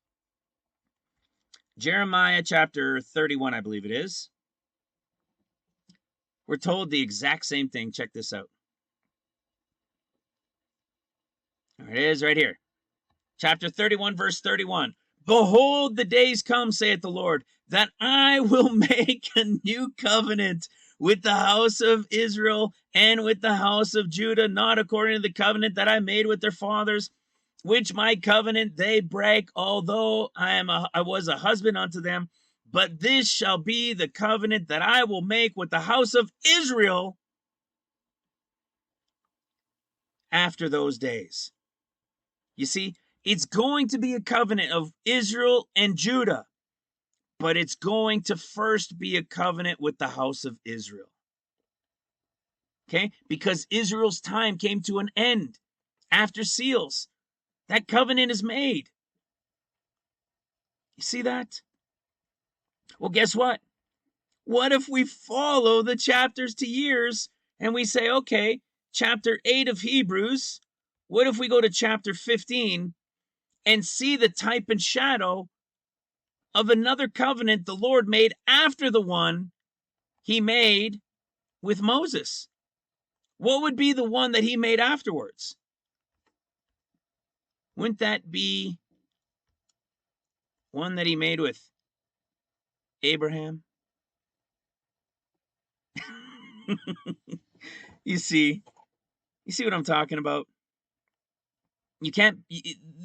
Jeremiah chapter 31, I believe it is. We're told the exact same thing. Check this out. There it is right here. Chapter 31, verse 31. Behold, the days come, saith the Lord, that I will make a new covenant with the house of Israel and with the house of Judah, not according to the covenant that I made with their fathers, which my covenant they break, although I was a husband unto them. But this shall be the covenant that I will make with the house of Israel after those days. You see, it's going to be a covenant of Israel and Judah, but it's going to first be a covenant with the house of Israel. Okay, because Israel's time came to an end after seals. That covenant is made. You see that? Well, guess what? What if we follow the chapters to years and we say, okay, chapter 8 of Hebrews, what if we go to chapter 15 and see the type and shadow of another covenant the Lord made after the one he made with Moses? What would be the one that he made afterwards? Wouldn't that be one that he made with Abraham? You see what I'm talking about? You can't,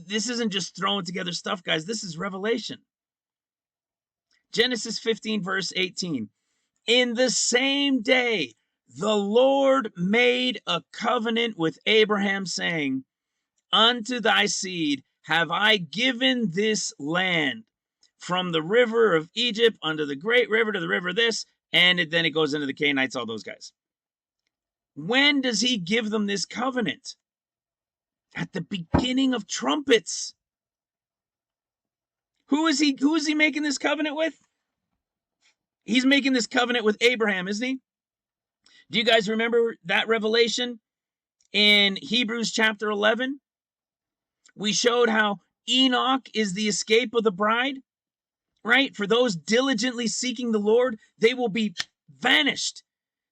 this isn't just throwing together stuff, guys. This is revelation. Genesis 15, verse 18. In the same day, the Lord made a covenant with Abraham, saying, unto thy seed have I given this land, from the river of Egypt unto the great river to the river this, and then it goes into the Canaanites, all those guys. When does he give them this covenant? At the beginning of trumpets. Who is he making this covenant with? He's making this covenant with Abraham, isn't he? Do you guys remember that revelation in Hebrews chapter 11? We showed how Enoch is the escape of the bride, right? For those diligently seeking the Lord, they will be vanished.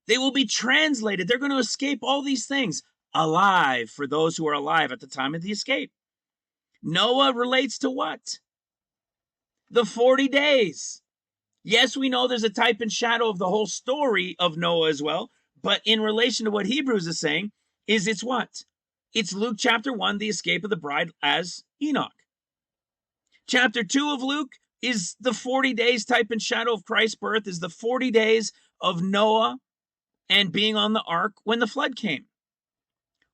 They will be translated. They're going to escape all these things alive, for those who are alive at the time of the escape. Noah relates to what? The 40 days. Yes, we know there's a type and shadow of the whole story of Noah as well, but in relation to what Hebrews is saying, it's what? It's Luke chapter 1, the escape of the bride as Enoch. Chapter 2 of Luke is the 40 days type and shadow of Christ's birth, is the 40 days of Noah and being on the ark when the flood came.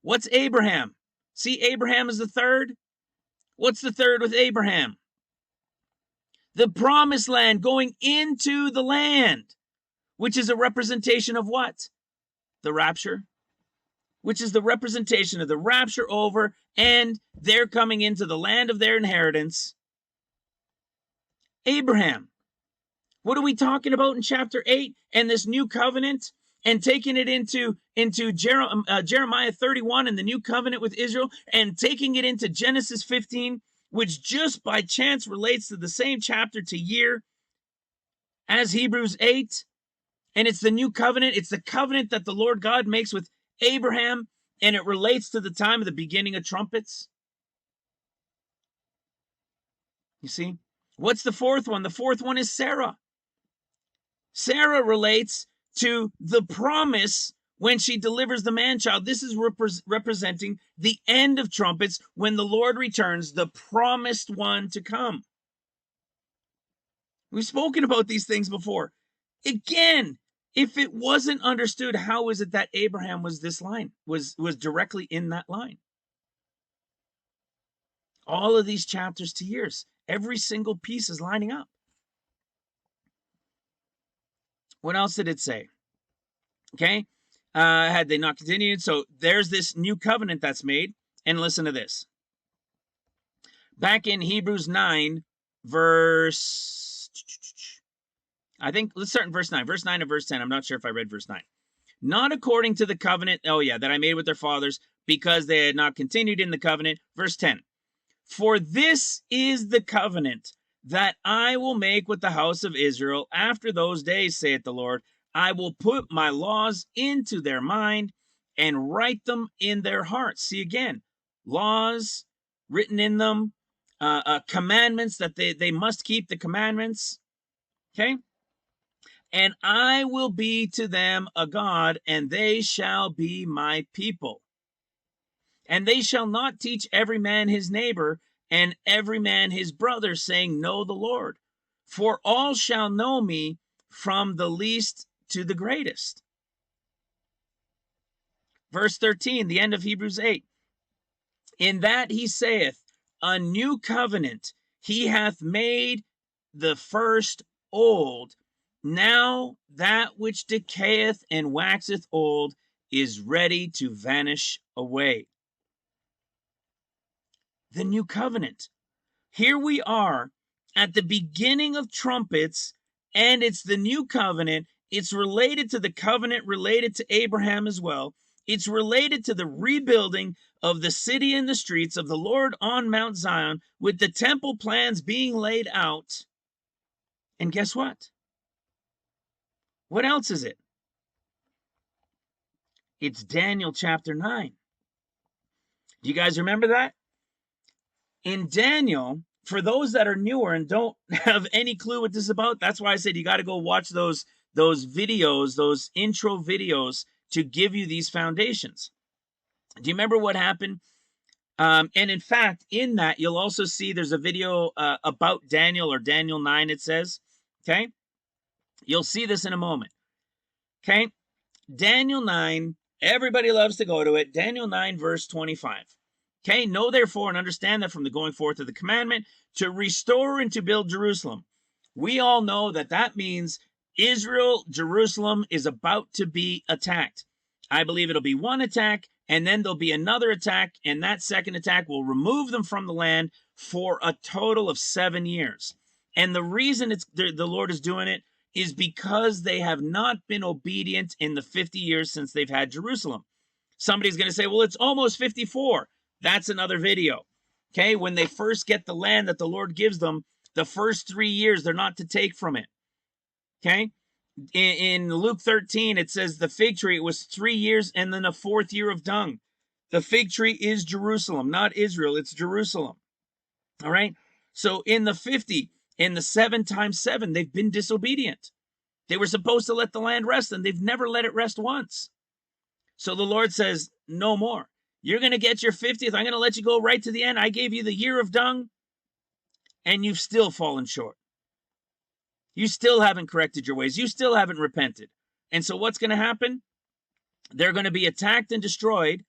What's Abraham? See, Abraham is the third. What's the third with Abraham? The promised land, going into the land, which is a representation of what? The rapture, which is the representation of the rapture over, and they're coming into the land of their inheritance. Abraham. What are we talking about in chapter 8 and this new covenant and taking it into Jeremiah 31 and the new covenant with Israel and taking it into Genesis 15, which just by chance relates to the same chapter to year as Hebrews 8. And it's the new covenant. It's the covenant that the Lord God makes with Abraham, and it relates to the time of the beginning of trumpets. You see? What's the fourth one? The fourth one is Sarah. Sarah relates to the promise when she delivers the man-child. This is representing the end of trumpets when the Lord returns, the promised one to come. We've spoken about these things before. Again, if it wasn't understood, how is it that Abraham was this line, was directly in that line? All of these chapters to years, every single piece is lining up. What else did it say? Okay, had they not continued? So there's this new covenant that's made. And listen to this. Back in Hebrews 9, verse, I think, let's start in verse 9. Verse 9 and verse 10. I'm not sure if I read verse 9. Not according to the covenant, that I made with their fathers, because they had not continued in the covenant. Verse 10. For this is the covenant that I will make with the house of Israel after those days, saith the Lord. I will put my laws into their mind and write them in their hearts. See again, laws written in them, commandments that they must keep the commandments. Okay. And I will be to them a God, and they shall be my people. And they shall not teach every man his neighbor and every man his brother, saying, know the Lord. For all shall know me, from the least to the greatest. Verse 13, the end of Hebrews 8. In that he saith, a new covenant he hath made, the first old. Now that which decayeth and waxeth old is ready to vanish away. The new covenant. Here we are at the beginning of trumpets, and it's the new covenant. It's related to the covenant related to Abraham as well. It's related to the rebuilding of the city and the streets of the Lord on Mount Zion, with the temple plans being laid out. And guess what? What else is it? It's Daniel chapter 9. Do you guys remember that? In Daniel, for those that are newer and don't have any clue what this is about, that's why I said you got to go watch those videos, those intro videos, to give you these foundations. Do you remember what happened? And in fact, in that, you'll also see there's a video about Daniel, or Daniel 9, it says. Okay? You'll see this in a moment. Okay? Daniel 9, everybody loves to go to it. Daniel 9, verse 25. Okay, know therefore and understand that from the going forth of the commandment to restore and to build Jerusalem. We all know that that means Israel, Jerusalem is about to be attacked. I believe it'll be one attack, and then there'll be another attack, and that second attack will remove them from the land for a total of 7 years. And the reason the Lord is doing it is because they have not been obedient in the 50 years since they've had Jerusalem. Somebody's going to say, well, it's almost 54. That's another video. Okay, when they first get the land that the Lord gives them, the first 3 years, they're not to take from it. Okay, in Luke 13, it says the fig tree, it was 3 years and then a 4th year of dung. The fig tree is Jerusalem, not Israel, it's Jerusalem. All right, so in the 50, in the 7 times 7, they've been disobedient. They were supposed to let the land rest, and they've never let it rest once. So the Lord says, no more. You're going to get your 50th. I'm going to let you go right to the end. I gave you the year of dung, and you've still fallen short. You still haven't corrected your ways. You still haven't repented. And so what's going to happen? They're going to be attacked and destroyed.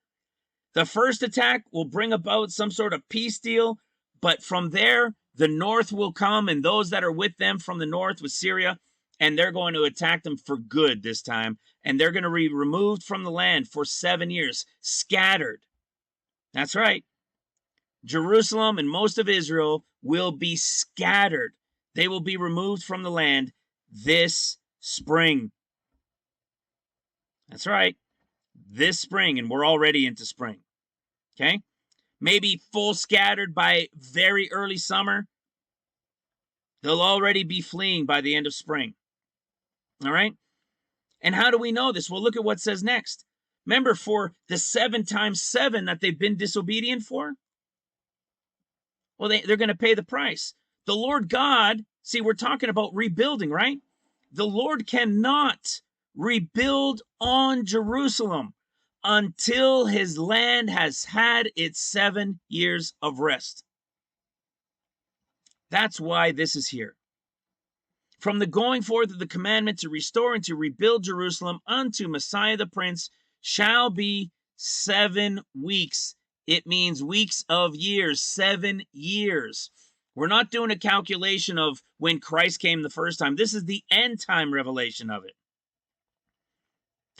The first attack will bring about some sort of peace deal, but from there, the north will come, and those that are with them from the north with Syria, and they're going to attack them for good this time, and they're going to be removed from the land for 7 years, scattered. That's right. Jerusalem and most of Israel will be scattered. They will be removed from the land this spring. That's right. This spring, and we're already into spring. Okay? Maybe full scattered by very early summer. They'll already be fleeing by the end of spring. All right? And how do we know this? Well, look at what it says next. Remember, for the 7 times 7 that they've been disobedient for, well, they're going to pay the price. The Lord God, see, we're talking about rebuilding, right? The Lord cannot rebuild on Jerusalem until his land has had its 7 years of rest. That's why this is here. From the going forth of the commandment to restore and to rebuild Jerusalem unto Messiah the Prince shall be 7 weeks. It means weeks of years, 7 years. We're not doing a calculation of when Christ came the first time. This is the end time revelation of it.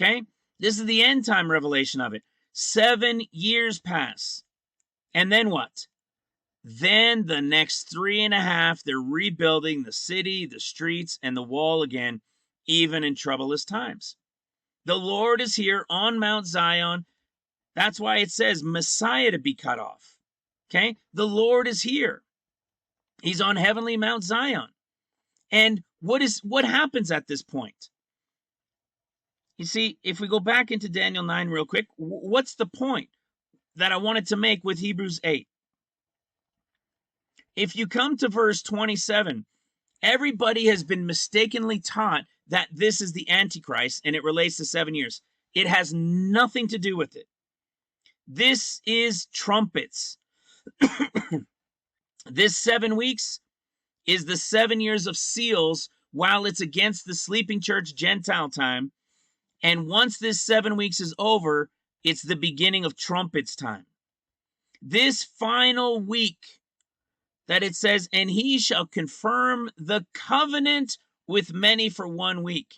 Okay? This is the end time revelation of it. 7 years pass. And then what? Then the next 3.5, they're rebuilding the city, the streets, and the wall again, even in troublous times. The Lord is here on Mount Zion. That's why it says Messiah to be cut off. Okay? The Lord is here. He's on heavenly Mount Zion. And what happens at this point? You see, if we go back into Daniel 9 real quick, what's the point that I wanted to make with Hebrews 8? If you come to verse 27, everybody has been mistakenly taught that this is the Antichrist and it relates to 7 years. It has nothing to do with it. This is trumpets. This 7 weeks is the 7 years of seals while it's against the sleeping church Gentile time. And once this 7 weeks is over, it's the beginning of trumpets time. This final week that it says, and he shall confirm the covenant with many for 1 week.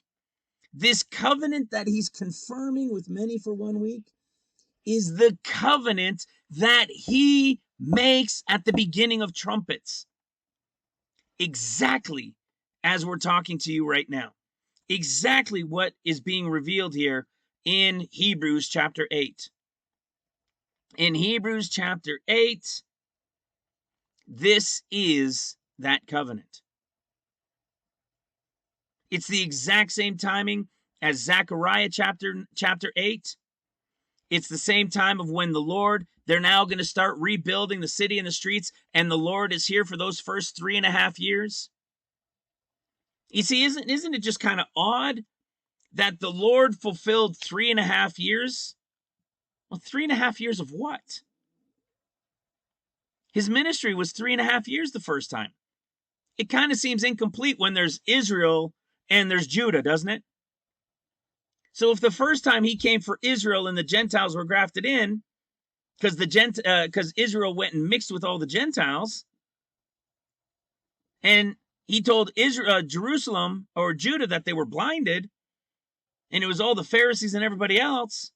This covenant that he's confirming with many for 1 week is the covenant that he makes at the beginning of trumpets. Exactly as we're talking to you right now. Exactly what is being revealed here in Hebrews chapter 8. In Hebrews chapter 8, this is that covenant. It's the exact same timing as Zechariah chapter 8. It's the same time of when the Lord, they're now going to start rebuilding the city and the streets, and the Lord is here for those first 3.5 years. You see, isn't it just kind of odd that the Lord fulfilled 3.5 years? Well, 3.5 years of what? His ministry was 3.5 years the first time. It kind of seems incomplete when there's Israel and there's Judah, doesn't it? So if the first time he came for Israel and the Gentiles were grafted in, because Israel went and mixed with all the Gentiles, and he told Jerusalem or Judah that they were blinded, and it was all the Pharisees and everybody else.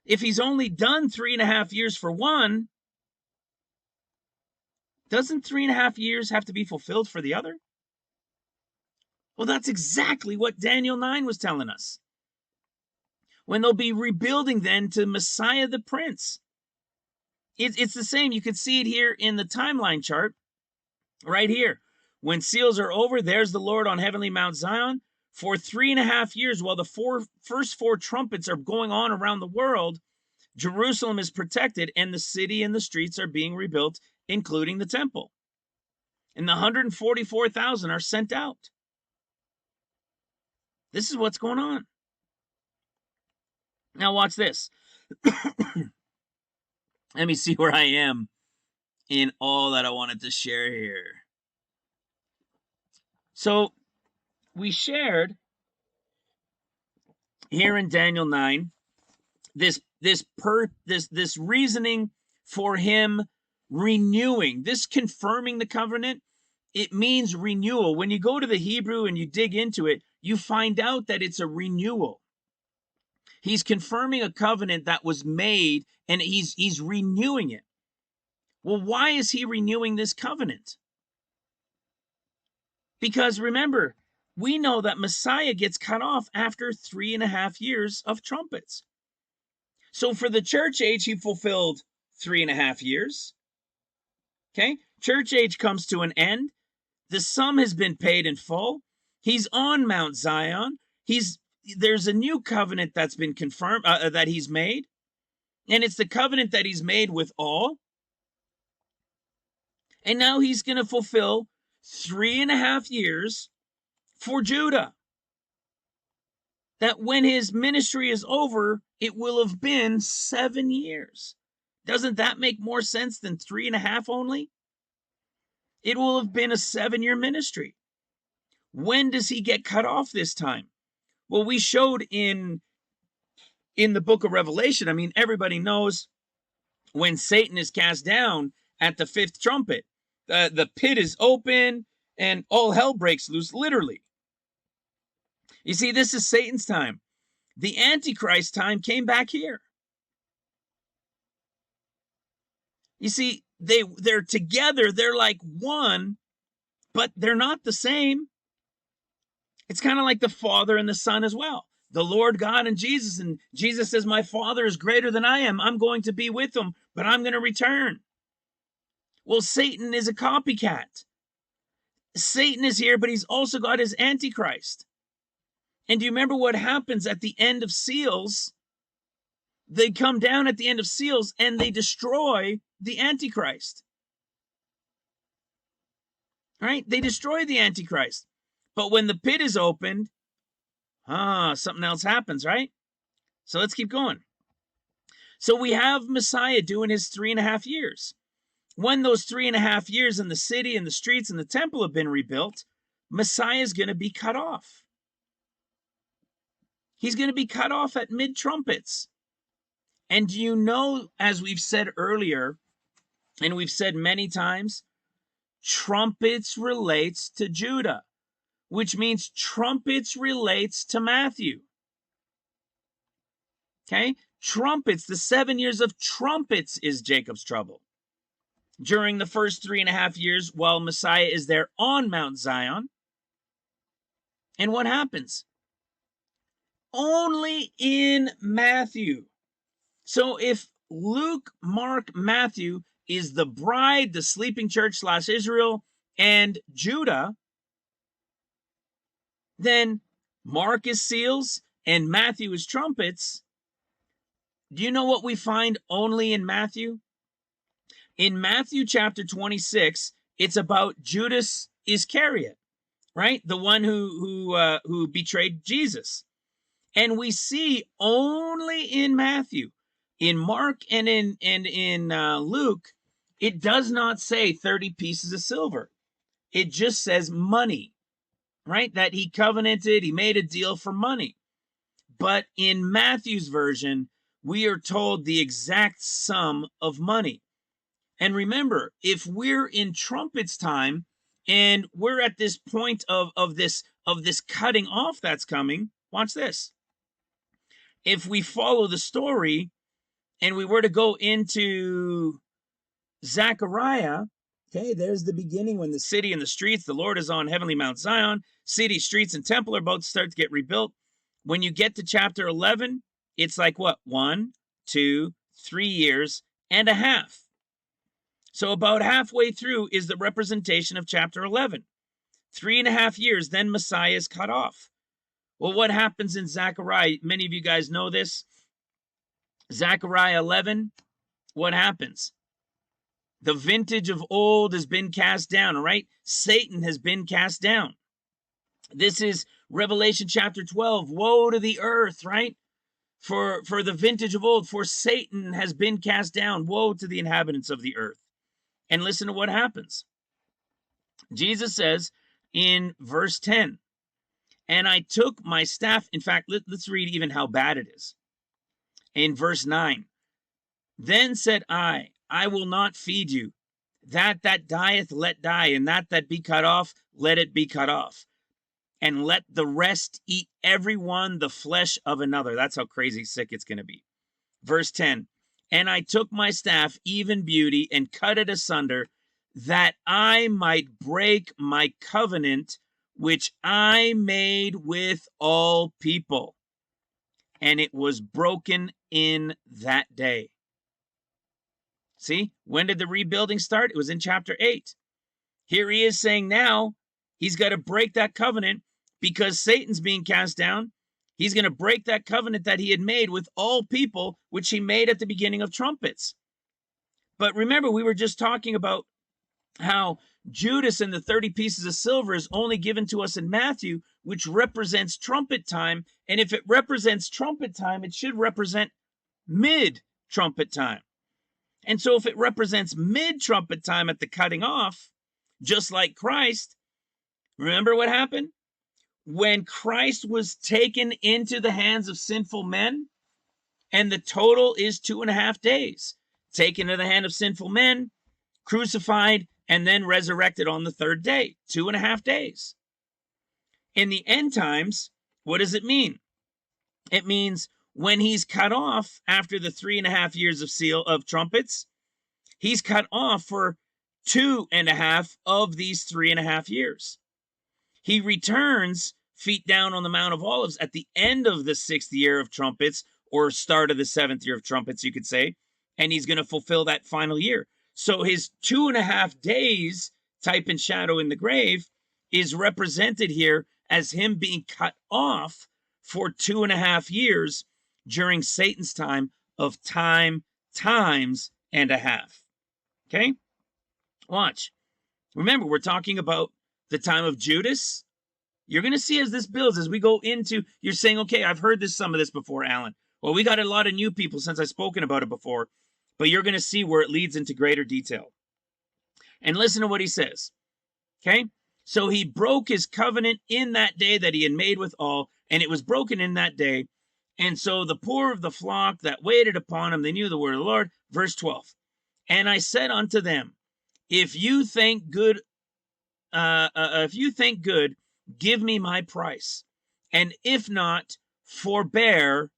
If he's only done 3.5 years for one, doesn't 3.5 years have to be fulfilled for the other? Well, that's exactly what Daniel 9 was telling us. When they'll be rebuilding then to Messiah the Prince. It's the same. You can see it here in the timeline chart right here. When seals are over, there's the Lord on heavenly Mount Zion for 3.5 years while the first four trumpets are going on around the world. Jerusalem is protected and the city and the streets are being rebuilt, including the temple. And the 144,000 are sent out. This is what's going on. Now watch this. Let me see where I am in all that I wanted to share here. So we shared here in Daniel 9 this reasoning for him renewing, this confirming the covenant. It means renewal. When you go to the Hebrew and you dig into it, you find out that it's a renewal. He's confirming a covenant that was made and he's renewing it. Well, why is he renewing this covenant? Because remember, we know that Messiah gets cut off after 3.5 years of trumpets. So for the church age, he fulfilled 3.5 years. Okay, church age comes to an end. The sum has been paid in full. He's on Mount Zion. There's a new covenant that's been confirmed that he's made. And it's the covenant that he's made with all. And now he's going to fulfill 3.5 years for Judah. That when his ministry is over, it will have been 7 years. Doesn't that make more sense than 3.5 only? It will have been a 7-year ministry. When does he get cut off this time? Well, we showed in the book of Revelation. I mean, everybody knows when Satan is cast down at the 5th trumpet, the pit is open and all hell breaks loose, literally. You see, this is Satan's time. The Antichrist time came back here. You see, they're together, they're like one, but they're not the same. It's kind of like the Father and the Son as well. The Lord God and Jesus says, my Father is greater than I am. I'm going to be with him, but I'm going to return. Well, Satan is a copycat. Satan is here, but he's also got his Antichrist. And do you remember what happens at the end of seals? They come down at the end of seals and they destroy the Antichrist. Right? They destroy the Antichrist. But when the pit is opened, something else happens, right? So let's keep going. So we have Messiah doing his 3.5 years. When those 3.5 years in the city and the streets and the temple have been rebuilt, Messiah is going to be cut off. He's going to be cut off at mid-trumpets. And you know, as we've said earlier, and we've said many times, trumpets relates to Judah, which means trumpets relates to Matthew. Okay? Trumpets, the 7 years of trumpets is Jacob's trouble. During the first 3.5 years while Messiah is there on Mount Zion. And what happens? Only in Matthew. So if Luke, Mark, Matthew is the bride, the sleeping church / Israel, and Judah, then Mark is seals and Matthew is trumpets. Do you know what we find only in Matthew? In Matthew chapter 26, it's about Judas Iscariot, right? The one who betrayed Jesus. And we see only in Matthew, in Mark and in Luke, it does not say 30 pieces of silver. It just says money, right? That he covenanted, he made a deal for money. But in Matthew's version, we are told the exact sum of money. And remember, if we're in trumpets time and we're at this point of this cutting off that's coming, watch this. If we follow the story and we were to go into Zechariah, Okay, there's the beginning when the city and the streets, the Lord is on heavenly Mount Zion. City, streets, and temple are about to start to get rebuilt. When you get to chapter 11, it's like what? 1, 2, 3 years and a half. So about halfway through is the representation of chapter 11. 3.5 years, then Messiah is cut off. Well, what happens in Zechariah? Many of you guys know this. Zechariah 11, what happens? The vintage of old has been cast down, right? Satan has been cast down. This is Revelation chapter 12. Woe to the earth, right? For the vintage of old, for Satan has been cast down. Woe to the inhabitants of the earth. And listen to what happens. Jesus says in verse 10, and I took my staff. In fact, let's read even how bad it is. In verse 9, then said I will not feed you. That dieth, let die, and that be cut off, let it be cut off. And let the rest eat every one the flesh of another. That's how crazy sick it's going to be. Verse 10, and I took my staff, even beauty, and cut it asunder, that I might break my covenant, which I made with all people. And it was broken in that day. See, when did the rebuilding start? It was in chapter 8. Here he is saying now he's got to break that covenant because Satan's being cast down. He's going to break that covenant that he had made with all people, which he made at the beginning of trumpets. But remember, we were just talking about how Judas and the 30 pieces of silver is only given to us in Matthew, which represents trumpet time. And if it represents trumpet time, it should represent mid-trumpet time. And so if it represents mid-trumpet time at the cutting off, just like Christ, remember what happened? When Christ was taken into the hands of sinful men, and the total is 2.5 days, taken into the hand of sinful men, crucified, and then resurrected on the 3rd day, 2.5 days. In the end times, what does it mean? It means when he's cut off after the 3.5 years of trumpets, he's cut off for 2.5 of these 3.5 years. He returns feet down on the Mount of Olives at the end of the 6th year of trumpets, or start of the 7th year of trumpets, you could say, and he's going to fulfill that final year. So his 2.5 days, type and shadow in the grave, is represented here as him being cut off for 2.5 years during Satan's time of times and a half. Okay? Watch. Remember, we're talking about the time of Judas. You're going to see as this builds, as we go into, you're saying, okay, I've heard some of this before, Alan. Well, we got a lot of new people since I've spoken about it before, but you're going to see where it leads into greater detail. And listen to what he says. Okay? So he broke his covenant in that day that he had made with all, and it was broken in that day. And so the poor of the flock that waited upon him, they knew the word of the Lord. Verse 12. And I said unto them, if you think good, give me my price. And if not, forbear.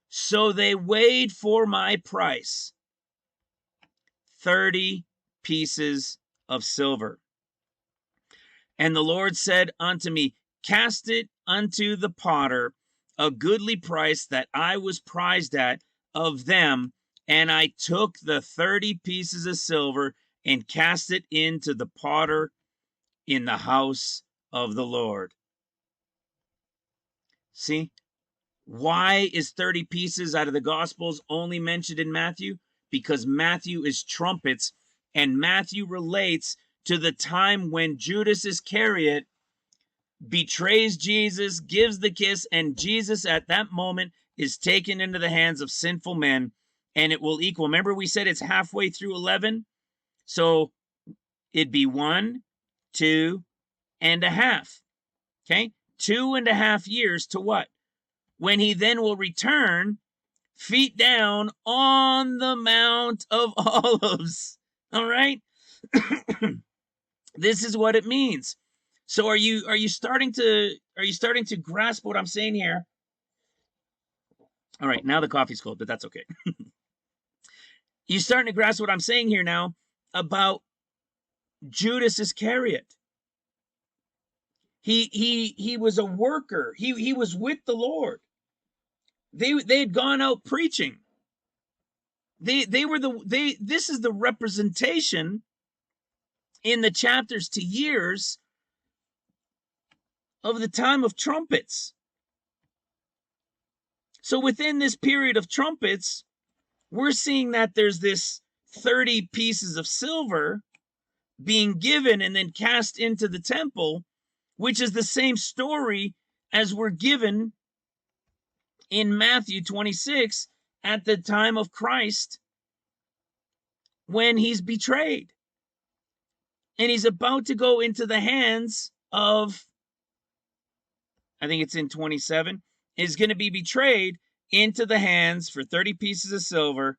So they weighed for my price 30 pieces of silver. And the Lord said unto me, cast it unto the potter, a goodly price that I was prized at of them. And I took the 30 pieces of silver and cast it into the potter in the house of the Lord. See? Why is 30 pieces out of the Gospels only mentioned in Matthew? Because Matthew is trumpets, and Matthew relates to the time when Judas Iscariot betrays Jesus, gives the kiss, and Jesus at that moment is taken into the hands of sinful men, and it will equal. Remember, we said it's halfway through 11? So it'd be 1, 2.5. Okay? 2.5 years to what? When he then will return, feet down on the Mount of Olives. All right? This is what it means. So are you starting to grasp what I'm saying here? All right, now the coffee's cold, but that's okay. You starting to grasp what I'm saying here now about Judas Iscariot. He was a worker. He was with the Lord. They had gone out preaching. This is the representation in the chapters to years of the time of trumpets. So within this period of trumpets, we're seeing that there's this 30 pieces of silver being given and then cast into the temple, which is the same story as we're given in Matthew 26 at the time of Christ when he's betrayed. And he's about to go into the hands of, I think it's in 27, is going to be betrayed into the hands for 30 pieces of silver.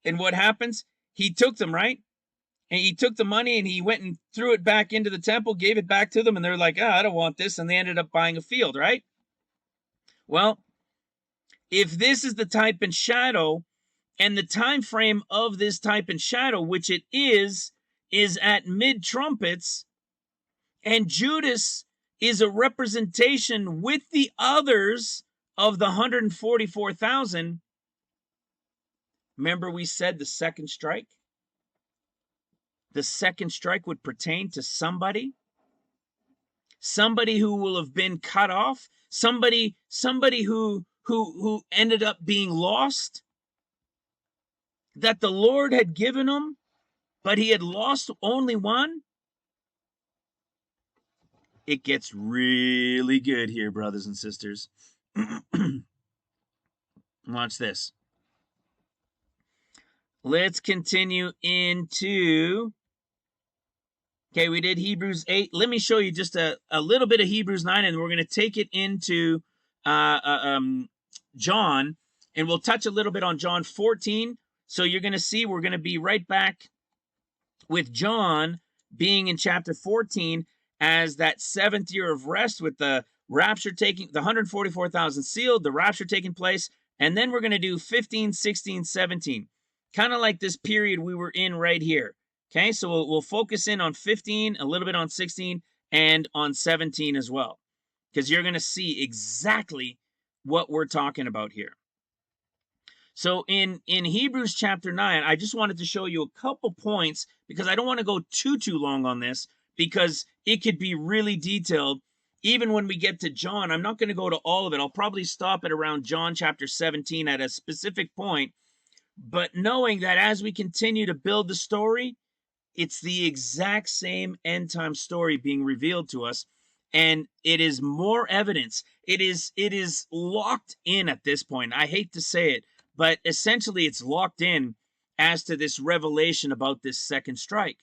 And what happens? He took them, right? And he took the money and he went and threw it back into the temple, gave it back to them, and they're like, I don't want this. And they ended up buying a field, right? Well, if this is the type and shadow, and the time frame of this type and shadow, which it is at mid-trumpets, and Judas is a representation with the others of the 144,000. Remember we said the second strike? The second strike would pertain to somebody who will have been cut off, somebody who ended up being lost, that the Lord had given him, but he had lost only one. It gets really good here, brothers and sisters. Watch this. Let's continue into, okay, we did Hebrews 8. Let me show you just a little bit of Hebrews 9, and we're going to take it into John, and we'll touch a little bit on John 14. So you're going to see we're going to be right back with John being in chapter 14 as that 7th year of rest, with the rapture taking, the 144,000 sealed, the rapture taking place. And then we're going to do 15, 16, 17, kind of like this period we were in right here. Okay, so we'll focus in on 15, a little bit on 16, and on 17 as well, because you're going to see exactly what we're talking about here. So in Hebrews chapter 9, I just wanted to show you a couple points, because I don't want to go too long on this, because it could be really detailed. Even when we get to John, I'm not going to go to all of it. I'll probably stop at around John chapter 17 at a specific point. But knowing that as we continue to build the story, it's the exact same end time story being revealed to us. And it is more evidence. It is locked in at this point. I hate to say it, but essentially it's locked in as to this revelation about this second strike.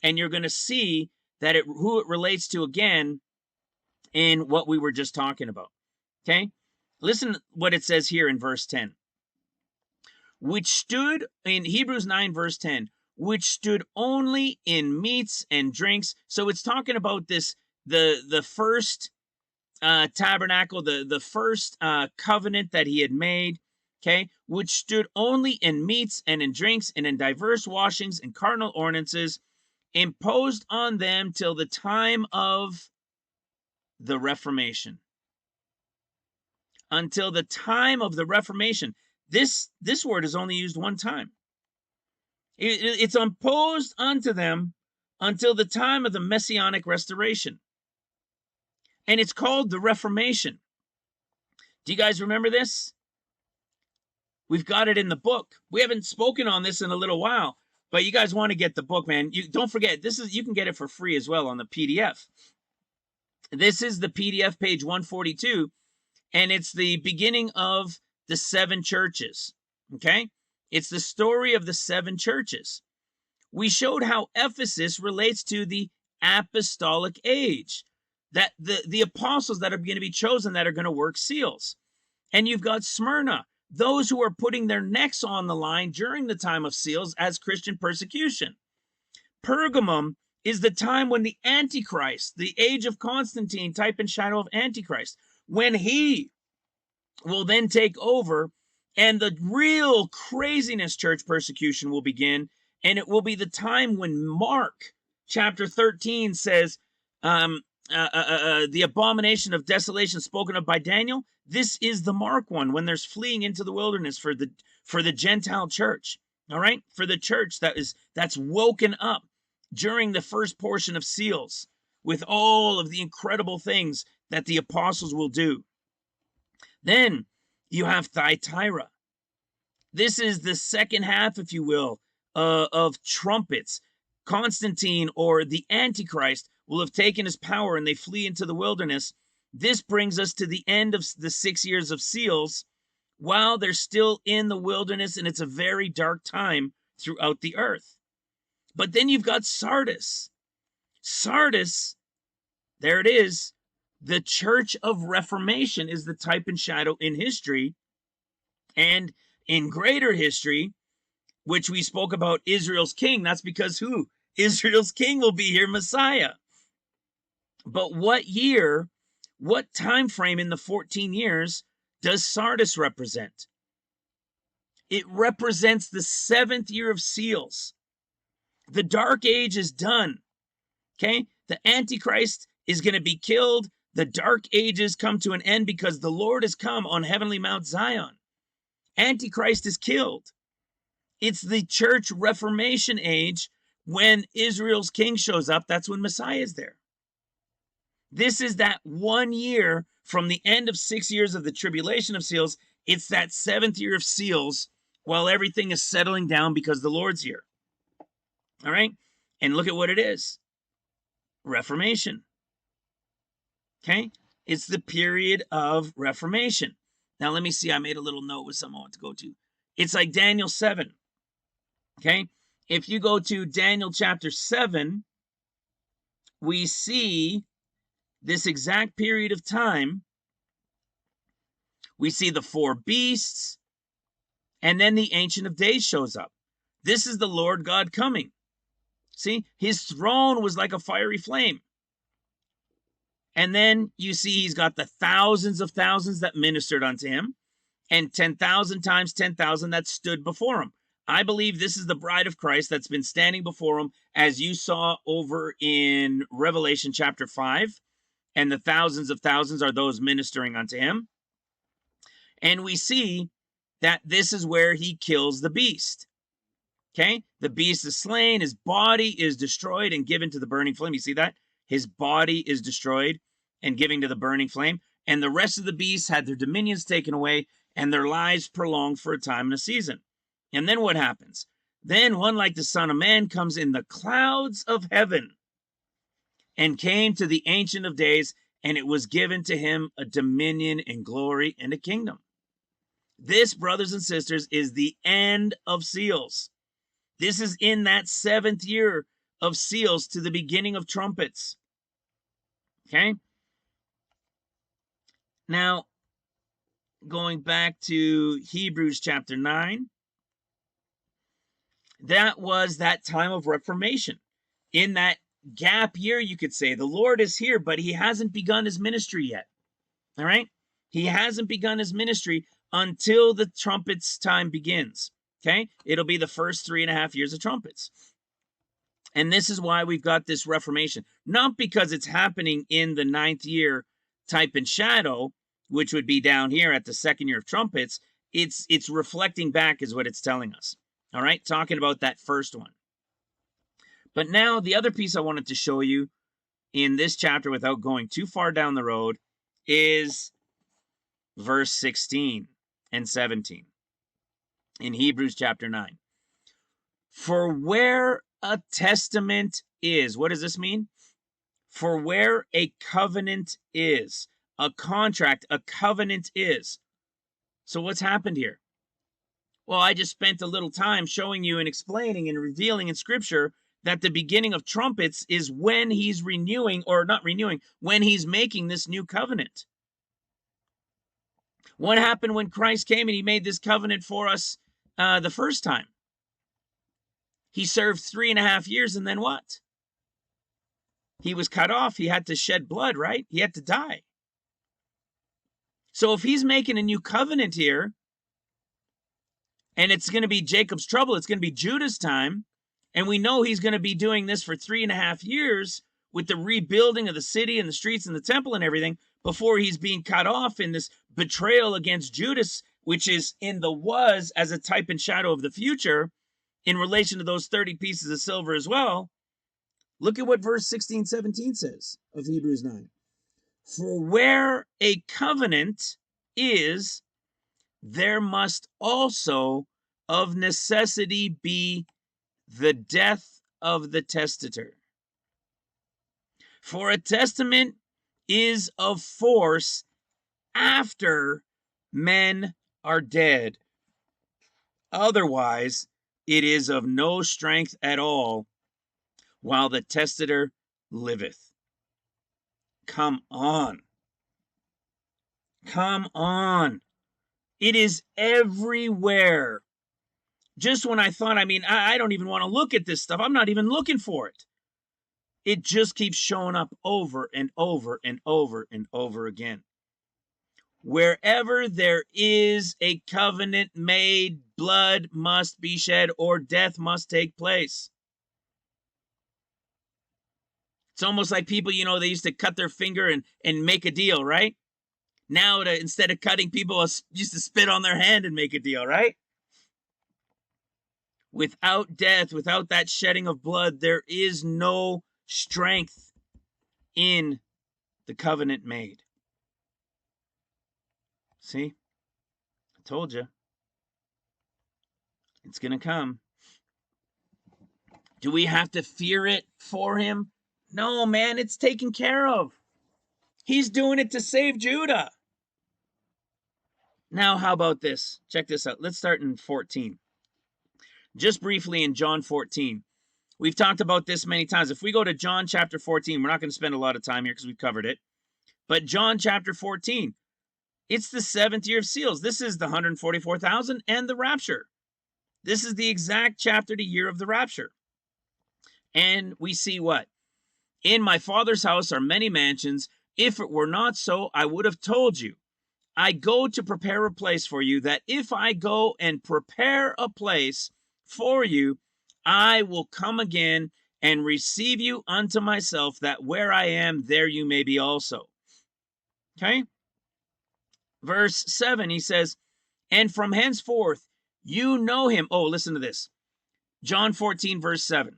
And you're going to see that who it relates to again in what we were just talking about. Okay, listen what it says here in verse 10. Which stood in Hebrews 9 verse 10, which stood only in meats and drinks. So it's talking about this, the first tabernacle, the first covenant that he had made. Okay, which stood only in meats and in drinks and in diverse washings and cardinal ordinances, imposed on them till the time of the Reformation. Until the time of the Reformation. This word is only used one time. It's imposed unto them until the time of the Messianic restoration. And it's called the Reformation. Do you guys remember this? We've got it in the book. We haven't spoken on this in a little while, but you guys want to get the book, man. You don't forget, you can get it for free as well on the PDF. This is the PDF, page 142, and it's the beginning of the 7 churches. Okay, it's the story of the 7 churches. We showed how Ephesus relates to the apostolic age, that the apostles that are going to be chosen that are going to work seals. And you've got Smyrna, those who are putting their necks on the line during the time of seals as Christian persecution. Pergamum is the time when the Antichrist, the age of Constantine, type and shadow of Antichrist, when he will then take over, and the real craziness church persecution will begin And it will be the time when Mark chapter 13 says, the abomination of desolation spoken of by Daniel. This is the Mark one, when there's fleeing into the wilderness for the Gentile church. All right, for the church that's woken up during the first portion of seals with all of the incredible things that the apostles will do. Then you have Thyatira. This is the second half, if you will, of trumpets. Constantine, or the Antichrist, will have taken his power and they flee into the wilderness. This brings us to the end of the 6 years of seals, while they're still in the wilderness, and it's a very dark time throughout the earth. But then you've got Sardis. Sardis, there it is. The Church of Reformation is the type and shadow in history. And in greater history, which we spoke about Israel's king, that's because who? Israel's king will be here, Messiah. But what year, what time frame in the 14 years does Sardis represent? It represents the 7th year of seals. The dark age is done. Okay? The Antichrist is going to be killed. The dark ages come to an end because the Lord has come on heavenly Mount Zion. Antichrist is killed. It's the church Reformation age. When Israel's king shows up, that's when Messiah is there. This is that 1 year from the end of 6 years of the tribulation of seals. It's that 7th year of seals while everything is settling down because the Lord's here. All right? And look at what it is. Reformation. Okay? It's the period of Reformation. Now, let me see. I made a little note with something I want to go to. It's like Daniel 7. Okay? If you go to Daniel chapter 7, we see this exact period of time. We see the 4 beasts, and then the Ancient of Days shows up. This is the Lord God coming. See, his throne was like a fiery flame. And then you see he's got the thousands of thousands that ministered unto him, and 10,000 times 10,000 that stood before him. I believe this is the bride of Christ that's been standing before him, as you saw over in Revelation chapter 5. And the thousands of thousands are those ministering unto him. And we see that this is where he kills the beast. Okay? The beast is slain, his body is destroyed and given to the burning flame. You see that? His body is destroyed and given to the burning flame. And the rest of the beasts had their dominions taken away and their lives prolonged for a time and a season. And then what happens? Then one like the Son of Man comes in the clouds of heaven and came to the Ancient of Days, and it was given to him a dominion and glory and a kingdom. This, brothers and sisters, is the end of seals. This is in that 7th year of seals to the beginning of trumpets. Okay? Now, going back to Hebrews chapter 9, that was that time of Reformation. In that gap year, you could say, the Lord is here, but he hasn't begun his ministry yet. All right? He hasn't begun his ministry until the trumpets time begins. Okay? It'll be the first 3.5 years of trumpets. And this is why we've got this Reformation. Not because it's happening in the 9th year type and shadow, which would be down here at the 2nd year of trumpets. It's reflecting back is what it's telling us. All right? Talking about that first one. But now the other piece I wanted to show you in this chapter without going too far down the road is verse 16 and 17 in Hebrews chapter 9. For where a testament is, what does this mean? For where a covenant is, a contract, a covenant is. So what's happened here? Well, I just spent a little time showing you and explaining and revealing in scripture that the beginning of trumpets is when he's renewing, or not renewing, when he's making this new covenant. What happened when Christ came and he made this covenant for us the first time? He served 3.5 years, and then what? He was cut off. He had to shed blood, right? He had to die. So if he's making a new covenant here, and it's going to be Jacob's trouble, it's going to be Judah's time, And we know he's going to be doing this for 3.5 years with the rebuilding of the city and the streets and the temple and everything before he's being cut off in this betrayal against Judas, which is in the was as a type and shadow of the future in relation to those 30 pieces of silver as well. Look at what verse 16-17 says of Hebrews 9. For where a covenant is, there must also of necessity be the death of the testator. For a testament is of force after men are dead. Otherwise, it is of no strength at all while the testator liveth. Come on. Come on. It is everywhere. Just when I thought, I don't even want to look at this stuff. I'm not even looking for it. It just keeps showing up over and over and over and over again. Wherever there is a covenant made, blood must be shed or death must take place. It's almost like people, they used to cut their finger and make a deal, right? Now, instead of cutting, people used to spit on their hand and make a deal, right? Without death, without that shedding of blood, there is no strength in the covenant made. See? I told you. It's going to come. Do we have to fear it for him? No, man, it's taken care of. He's doing it to save Judah. Now, how about this? Check this out. Let's start in 14. Just briefly in John 14. We've talked about this many times. If we go to John chapter 14, we're not going to spend a lot of time here because we've covered it. But John chapter 14, it's the 7th year of seals. This is the 144,000 and the rapture. This is the exact chapter to year of the rapture. And we see what? In my Father's house are many mansions. If it were not so, I would have told you. I go to prepare a place for you, that if I go and prepare a place for you, I will come again and receive you unto myself, that where I am, there you may be also. Okay? Verse 7, he says, and from henceforth you know him. Oh, listen to this. John 14, verse 7.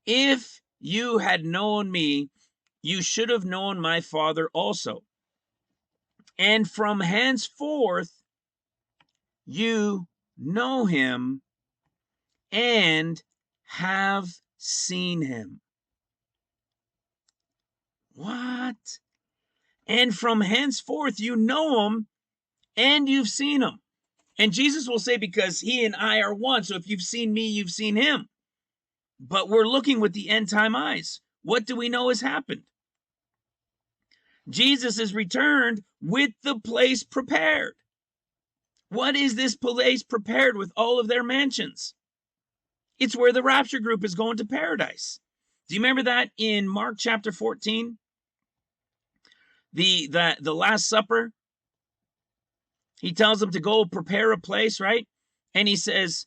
If you had known me, you should have known my Father also. And from henceforth you know him and have seen him. What? And from henceforth you know him and you've seen him. And Jesus will say, because he and I are one. So if you've seen me, you've seen him. But we're looking with the end time eyes. What do we know has happened? Jesus is returned with the place prepared. What is this place prepared with all of their mansions? It's where the rapture group is going to paradise. Do you remember that in Mark chapter 14? The Last Supper. He tells them to go prepare a place, right? And he says,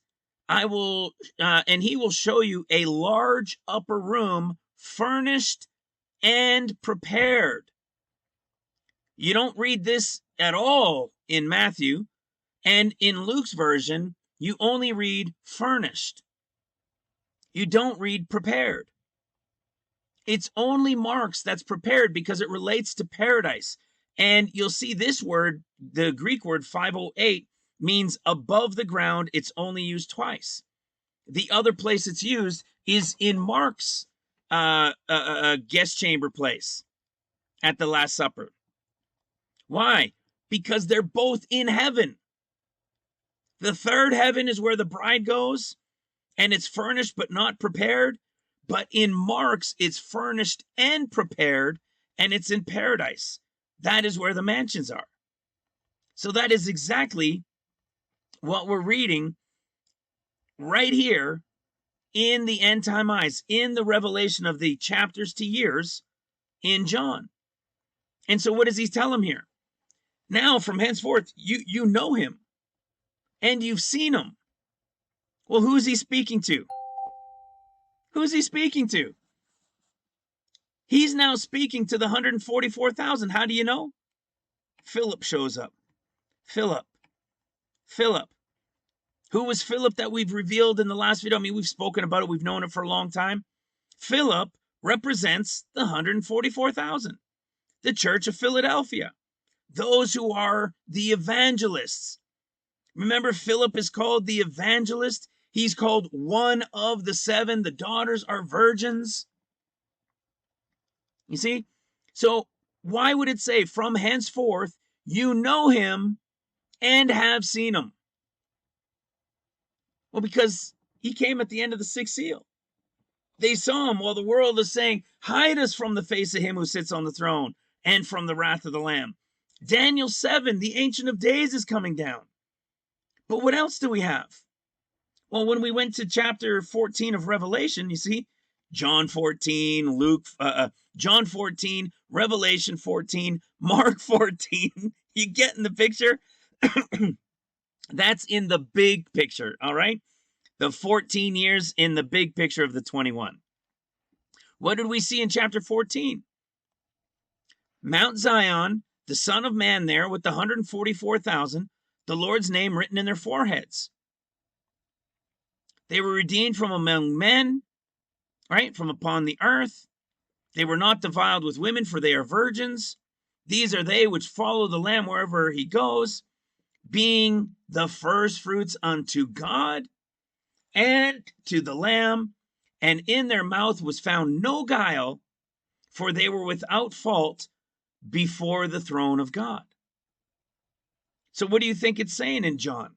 I will, and he will show you a large upper room, furnished and prepared. You don't read this at all in Matthew, and in Luke's version, you only read furnished. You don't read prepared. It's only Mark's that's prepared because it relates to paradise. And you'll see this word, the Greek word 508, means above the ground. It's only used twice. The other place it's used is in Mark's guest chamber place at the Last Supper. Why? Because they're both in heaven. The third heaven is where the bride goes, and it's furnished but not prepared. But in Mark's, it's furnished and prepared, and it's in paradise. That is where the mansions are. So that is exactly what we're reading right here in the end time eyes, in the revelation of the chapters to years in John. And so what does he tell him here? Now, from henceforth, you know him and you've seen him. Well, who is he speaking to? Who's he speaking to? He's now speaking to the 144,000. How do you know? Philip shows up. Philip. Who was Philip that we've revealed in the last video? I mean, we've spoken about it. We've known it for a long time. Philip represents the 144,000, the church of Philadelphia, those who are the evangelists. Remember, Philip is called the evangelist. He's called one of the seven. The daughters are virgins. You see? So why would it say, from henceforth, you know him and have seen him? Well, because he came at the end of the sixth seal. They saw him while the world is saying, hide us from the face of him who sits on the throne and from the wrath of the Lamb. Daniel 7, the Ancient of Days is coming down. But what else do we have? Well, when we went to chapter 14 of Revelation, you see, John 14, John 14, Revelation 14, Mark 14. You getting the picture? That's in the big picture, all right? The 14 years in the big picture of the 21. What did we see in chapter 14? Mount Zion, the Son of Man there with the 144,000, the Lord's name written in their foreheads. They were redeemed from among men, right? From upon the earth. They were not defiled with women, for they are virgins. These are they which follow the Lamb wherever he goes, being the first fruits unto God and to the Lamb. And in their mouth was found no guile, for they were without fault before the throne of God. So what do you think it's saying in John?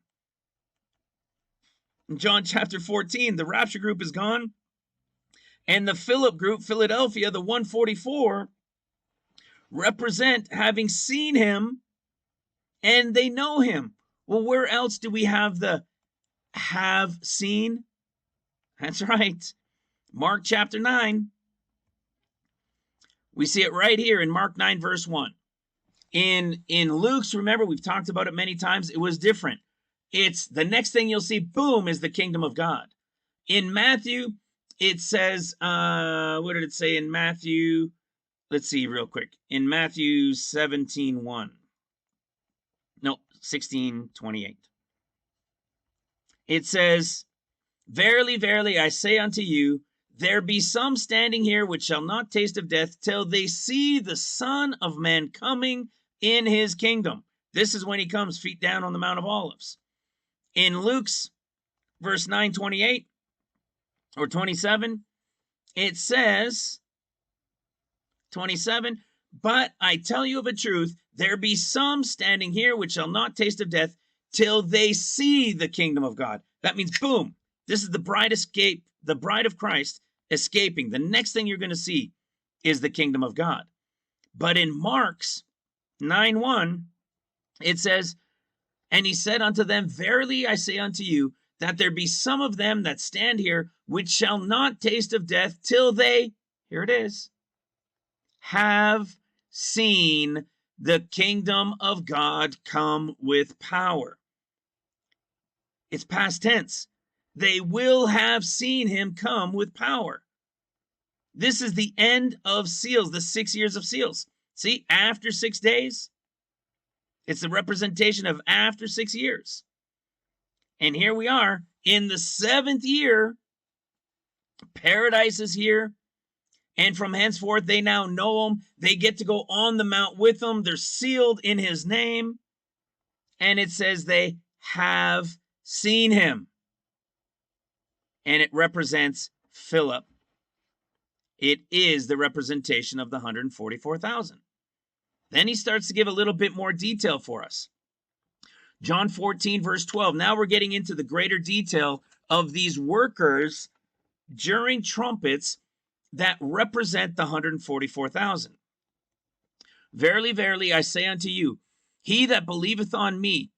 In John chapter 14, the rapture group is gone. And the Philip group, Philadelphia, the 144, represent having seen him and they know him. Well, where else do we have the have seen? That's right. Mark chapter 9. We see it right here in Mark 9 verse 1. In Luke's, remember, we've talked about it many times, it was different. It's the next thing you'll see, boom, is the kingdom of God. In Matthew, it says, what did it say in Matthew? Let's see real quick. In Matthew 17:1. No, 16:28. It says, verily, verily, I say unto you, there be some standing here which shall not taste of death till they see the Son of Man coming in his kingdom. This is when he comes feet down on the Mount of Olives. In Luke's verse 9:28 or 27, it says 27, but I tell you of a truth, there be some standing here which shall not taste of death till they see the kingdom of God. That means, boom, this is the bride escape, the bride of Christ escaping. The next thing you're going to see is the kingdom of God. But in Mark's 9:1, it says, and he said unto them, verily I say unto you, that there be some of them that stand here which shall not taste of death till they, here it is, have seen the kingdom of God come with power. It's past tense. They will have seen him come with power. This is the end of seals, the 6 years of seals. See, after 6 days, it's the representation of after 6 years. And here we are in the 7th year. Paradise is here. And from henceforth, they now know him. They get to go on the mount with him. They're sealed in his name. And it says they have seen him. And it represents Philip. It is the representation of the 144,000. Then he starts to give a little bit more detail for us. John 14 verse 12. Now we're getting into the greater detail of these workers during trumpets that represent the 144,000. Verily, verily, I say unto you, he that believeth on me,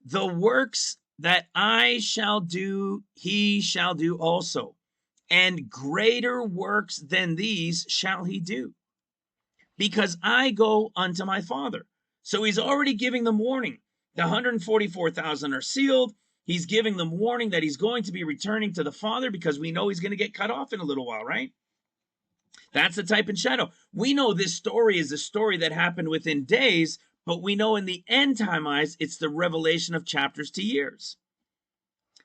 the works that I shall do, he shall do also, and greater works than these shall he do, because I go unto my Father. So he's already giving them warning. The 144,000 are sealed. He's giving them warning that he's going to be returning to the Father, because we know he's going to get cut off in a little while, right? That's the type and shadow. We know this story is a story that happened within days, but we know in the end time eyes, it's the revelation of chapters to years.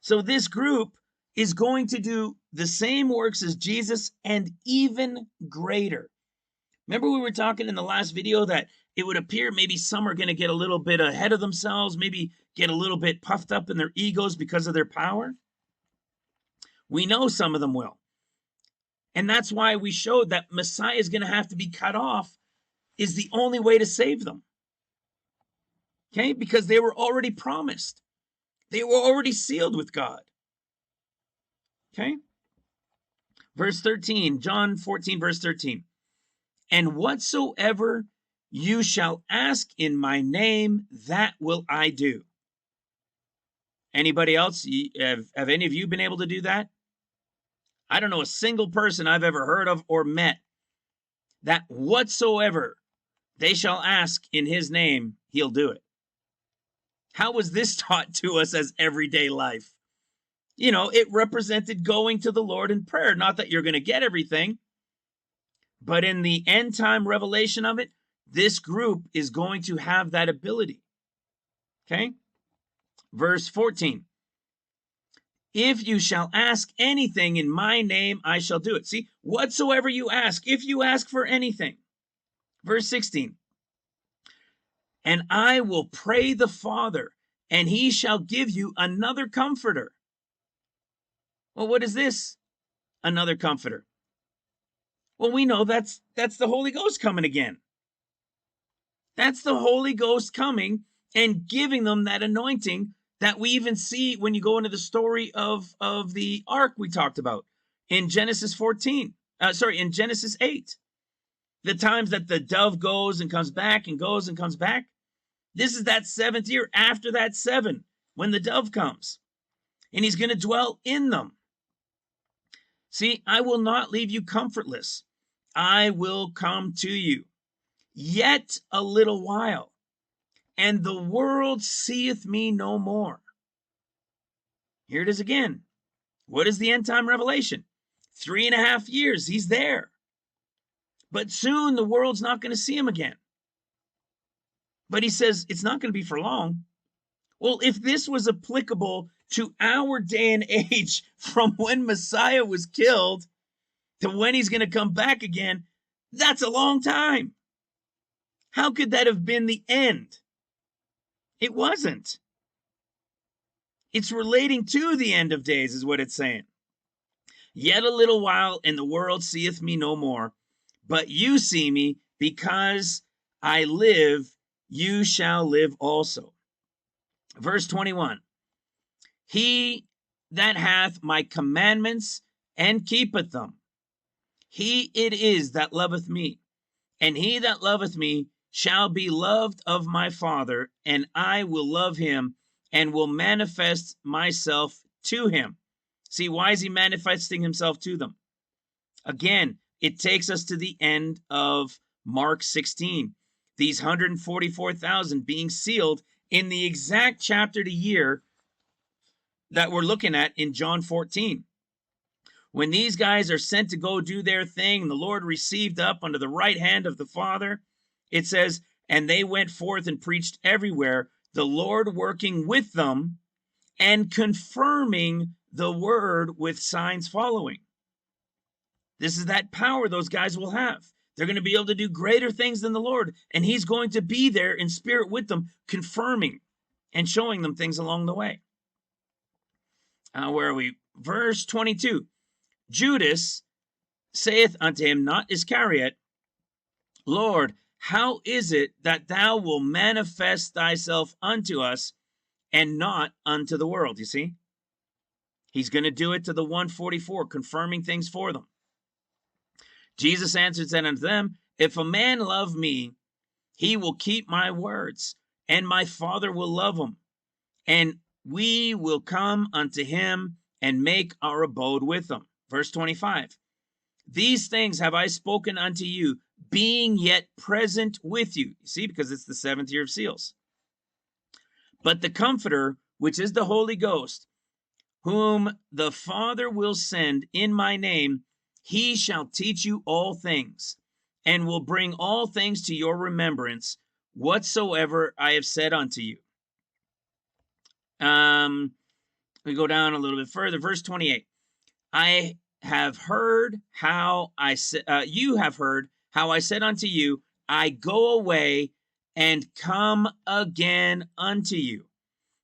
So this group is going to do the same works as Jesus and even greater. Remember, we were talking in the last video that it would appear maybe some are going to get a little bit ahead of themselves, maybe get a little bit puffed up in their egos because of their power. We know some of them will. And that's why we showed that Messiah is going to have to be cut off, is the only way to save them. Okay, because they were already promised. They were already sealed with God. Okay. Verse 13, John 14, verse 13. And whatsoever you shall ask in my name, that will I do. Anybody else? Have any of you been able to do that? I don't know a single person I've ever heard of or met that whatsoever they shall ask in his name, he'll do it. How was this taught to us as everyday life? You know, it represented going to the Lord in prayer. Not that you're going to get everything, but in the end time revelation of it, this group is going to have that ability. Okay. Verse 14. If you shall ask anything in my name, I shall do it. See, whatsoever you ask, if you ask for anything. Verse 16. And I will pray the Father, and he shall give you another comforter. Well, what is this? Another comforter. Well, we know that's the Holy Ghost coming again. That's the Holy Ghost coming and giving them that anointing that we even see when you go into the story of the ark we talked about in Genesis 14. In Genesis 8. The times that the dove goes and comes back and goes and comes back. This is that 7th year after that 7 when the dove comes. And he's going to dwell in them. See, I will not leave you comfortless. I will come to you. Yet a little while, and the world seeth me no more. Here it is again. What is the end time revelation? 3.5 years, he's there. But soon the world's not going to see him again. But he says it's not going to be for long. Well, if this was applicable to our day and age, from when Messiah was killed to when he's going to come back again, that's a long time. How could that have been the end? It wasn't. It's relating to the end of days, is what it's saying. Yet a little while, and the world seeth me no more. But you see me, because I live, you shall live also. Verse 21. He that hath my commandments and keepeth them, he it is that loveth me. And he that loveth me shall be loved of my Father, and I will love him and will manifest myself to him. See, why is he manifesting himself to them? Again, it takes us to the end of Mark 16. These 144,000 being sealed in the exact chapter to year that we're looking at in John 14. When these guys are sent to go do their thing, and the Lord received up unto the right hand of the Father, it says, and they went forth and preached everywhere, the Lord working with them and confirming the word with signs following. This is that power those guys will have. They're going to be able to do greater things than the Lord, and he's going to be there in spirit with them, confirming and showing them things along the way. Where are we? Verse 22. Judas saith unto him, not Iscariot, Lord, how is it that thou wilt manifest thyself unto us and not unto the world? You see, he's going to do it to the 144, confirming things for them. Jesus answered, said unto them, if a man love me, he will keep my words, and my Father will love him, and we will come unto him and make our abode with him. Verse 25. These things have I spoken unto you, being yet present with you. You see, because it's the 7th year of seals. But the Comforter, which is the Holy Ghost, whom the Father will send in my name, he shall teach you all things, and will bring all things to your remembrance, whatsoever I have said unto you. We go down a little bit further, verse 28. I have heard how I said, you have heard how I said unto you, I go away and come again unto you.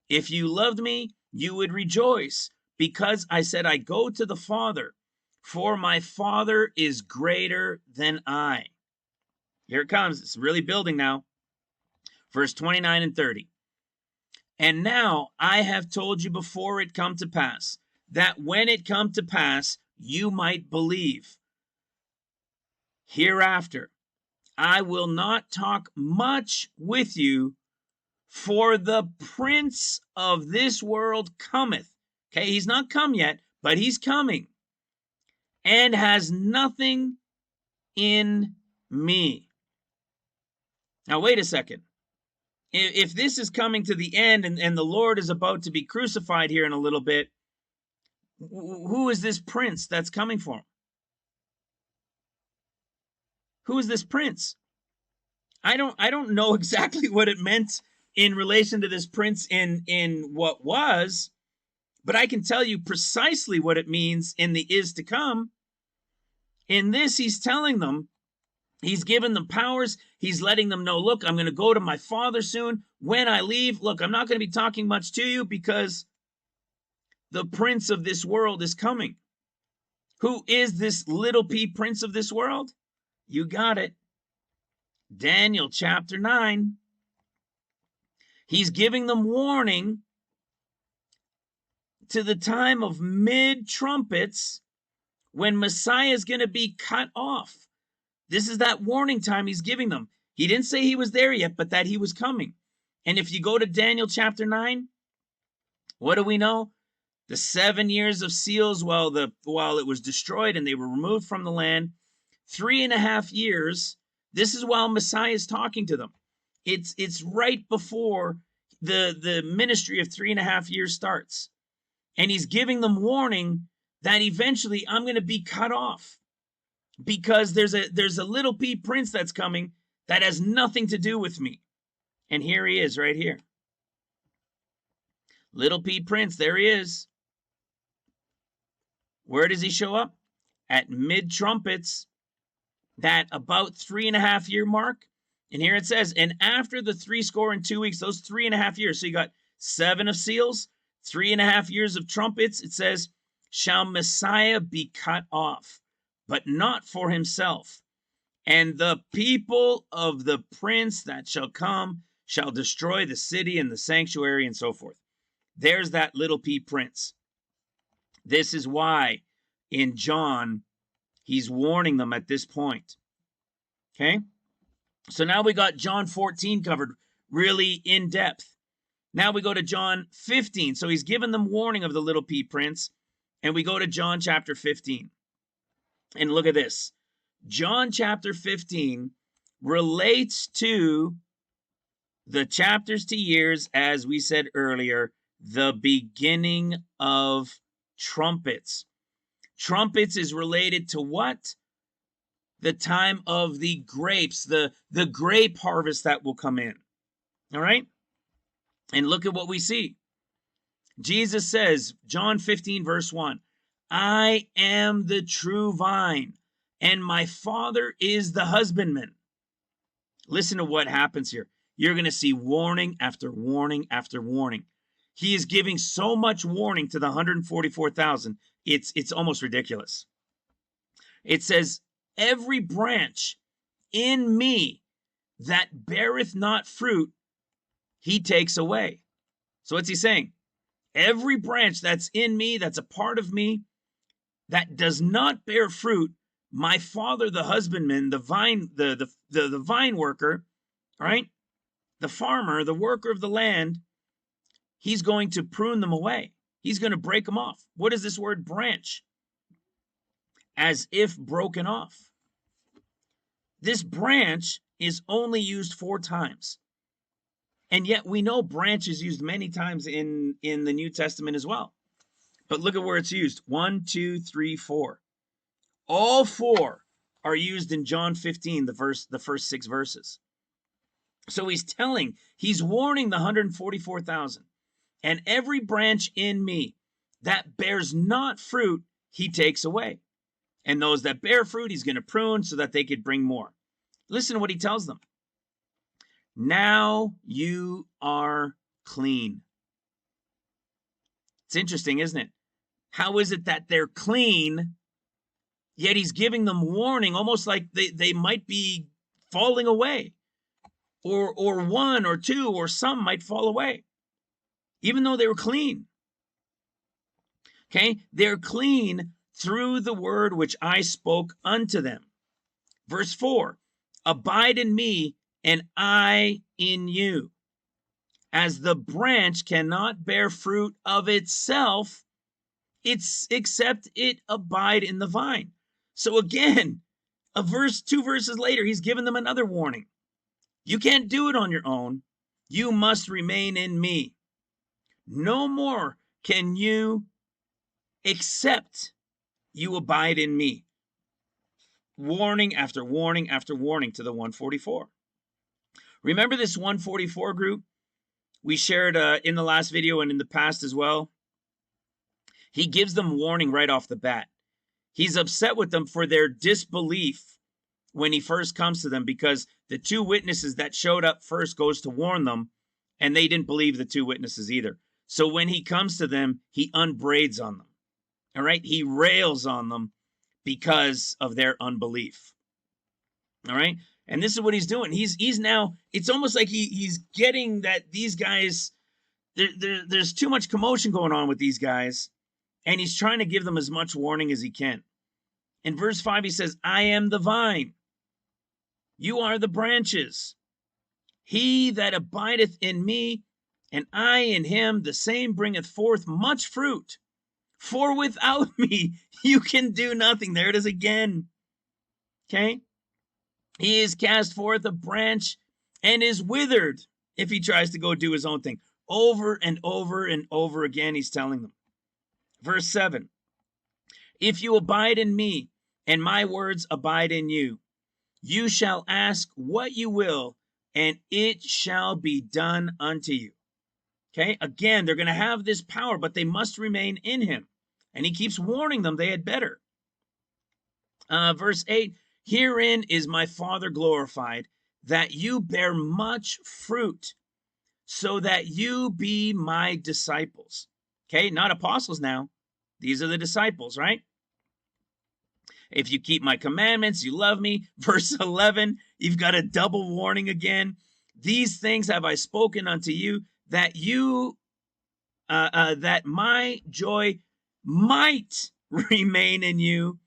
If you loved me, you would rejoice, because I said, I go to the Father, for my Father is greater than I. Here it comes. It's really building now. Verse 29 and 30. And now I have told you before it come to pass, that when it come to pass, you might believe. Hereafter, I will not talk much with you, for the prince of this world cometh. Okay, he's not come yet, but he's coming, and has nothing in me. Now, wait a second. If this is coming to the end and the Lord is about to be crucified here in a little bit, who is this prince that's coming for him? Who is this prince? I don't know exactly what it meant in relation to this prince in what was, but I can tell you precisely what it means in the is to come. In this, he's telling them, he's given them powers. He's letting them know, look, I'm going to go to my Father soon. When I leave, look, I'm not going to be talking much to you, because the prince of this world is coming. Who is this little p prince of this world? You got it. Daniel chapter 9. He's giving them warning to the time of mid trumpets, when Messiah is going to be cut off. This is that warning time he's giving them. He didn't say he was there yet, but that he was coming. And if you go to Daniel chapter 9, what do we know? The 7 years of seals, while it was destroyed and they were removed from the land, 3.5 years. This is while Messiah is talking to them. It's right before the ministry of 3.5 years starts, and he's giving them warning that eventually I'm going to be cut off, because there's a little p prince that's coming that has nothing to do with me. And here he is right here. Little p prince, there he is. Where does he show up? At mid trumpets, that about 3.5 year mark. And here it says, and after the 62 weeks, those 3.5 years, so you got 7 of seals, 3.5 years of trumpets, it says, shall Messiah be cut off, but not for himself. And the people of the prince that shall come shall destroy the city and the sanctuary, and so forth. There's that little p prince. This is why in John, he's warning them at this point. Okay. So now we got John 14 covered really in depth. Now we go to John 15. So he's given them warning of the little p prince. And we go to John chapter 15. And look at this. John chapter 15 relates to the chapters to years, as we said earlier, the beginning of trumpets. Trumpets is related to what? The time of the grapes, the grape harvest that will come in. All right. And look at what we see. Jesus says, John 15 verse 1, I am the true vine, and my Father is the husbandman. Listen to what happens here. You're going to see warning after warning after warning. He is giving so much warning to the 144,000. It's almost ridiculous. It says, every branch in me that beareth not fruit, he takes away. So what's he saying? Every branch that's in me, that's a part of me, that does not bear fruit, my Father the husbandman, the vine worker, right? The farmer, the worker of the land, he's going to prune them away. He's going to break them off. What is this word branch? As if broken off. This branch is only used 4 times. And yet we know branch is used many times in the New Testament as well. But look at where it's used. 1, 2, 3, 4. All 4 are used in John 15, the first 6 verses. So he's warning the 144,000. And every branch in me that bears not fruit, he takes away. And those that bear fruit, he's going to prune so that they could bring more. Listen to what he tells them. Now you are clean. It's interesting, isn't it? How is it that they're clean, yet he's giving them warning, almost like they might be falling away, or 1 or 2 or some might fall away, even though they were clean. Okay, they're clean through the word which I spoke unto them. Verse 4, abide in me and I in you. As the branch cannot bear fruit of itself, except it abide in the vine. So again, 2 verses later, he's given them another warning. You can't do it on your own. You must remain in me. No more can you except you abide in me. Warning after warning after warning to the 144. Remember this 144 group we shared in the last video and in the past as well? He gives them warning right off the bat. He's upset with them for their disbelief when he first comes to them, because the 2 witnesses that showed up first goes to warn them, and they didn't believe the 2 witnesses either. So when he comes to them, he unbraids on them. All right, he rails on them because of their unbelief. All right, and this is what he's doing. He's now, it's almost like he's getting that these guys, there's too much commotion going on with these guys, and he's trying to give them as much warning as he can. In verse 5, he says, I am the vine, you are the branches. He that abideth in me, and I in him, the same bringeth forth much fruit. For without me, you can do nothing. There it is again. Okay. He is cast forth a branch and is withered if he tries to go do his own thing. Over and over and over again, he's telling them. Verse 7. If you abide in me, and my words abide in you, you shall ask what you will, and it shall be done unto you. Okay, again, they're going to have this power, but they must remain in him. And he keeps warning them they had better. Verse 8, herein is my Father glorified, that you bear much fruit, so that you be my disciples. Okay, not apostles now. These are the disciples, right? If you keep my commandments, you love me. Verse 11, you've got a double warning again. These things have I spoken unto you, that that my joy might remain in you,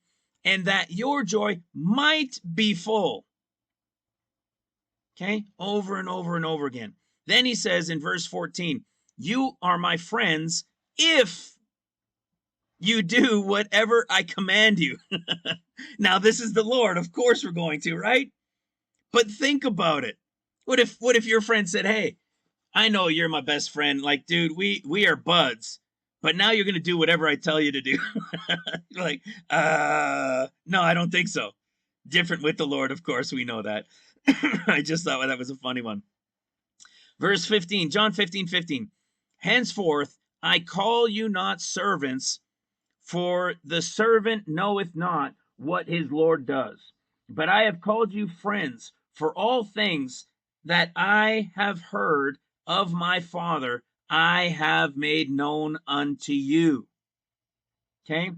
and that your joy might be full. Okay, over and over and over again. Then he says in verse 14, you are my friends if you do whatever I command you. Now this is the Lord, of course we're going to, right? But think about it. What if your friend said, hey, I know you're my best friend, like, dude, we are buds, but now you're gonna do whatever I tell you to do. Like, no, I don't think so. Different with the Lord, of course, we know that. I just thought that was a funny one. Verse 15, John 15:15. Henceforth I call you not servants, for the servant knoweth not what his Lord does, but I have called you friends, for all things that I have heard of my Father I have made known unto you. Okay,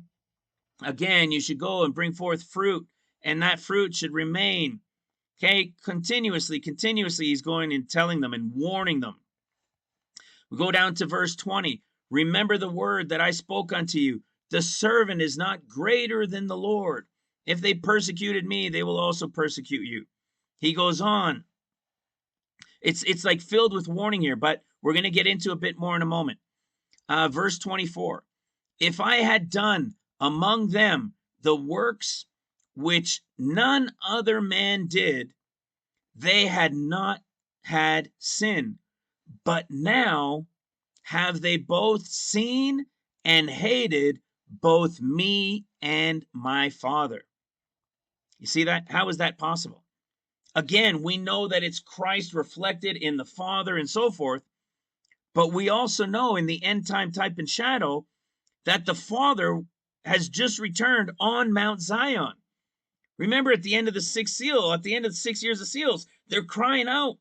again, you should go and bring forth fruit, and that fruit should remain. Okay, continuously he's going and telling them and warning them. We go down to verse 20. Remember the word that I spoke unto you. The servant is not greater than the Lord. If they persecuted me, they will also persecute you. He goes on. It's like filled with warning here, but we're going to get into a bit more in a moment. Verse 24. If I had done among them the works which none other man did, they had not had sin. but now have they both seen and hated both me and my Father. You see that? How is that possible? Again, we know that it's Christ reflected in the Father and so forth, but we also know in the end time type and shadow that the Father has just returned on Mount Zion. Remember, at the end of the sixth seal, at the end of the 6 years of seals, they're crying out,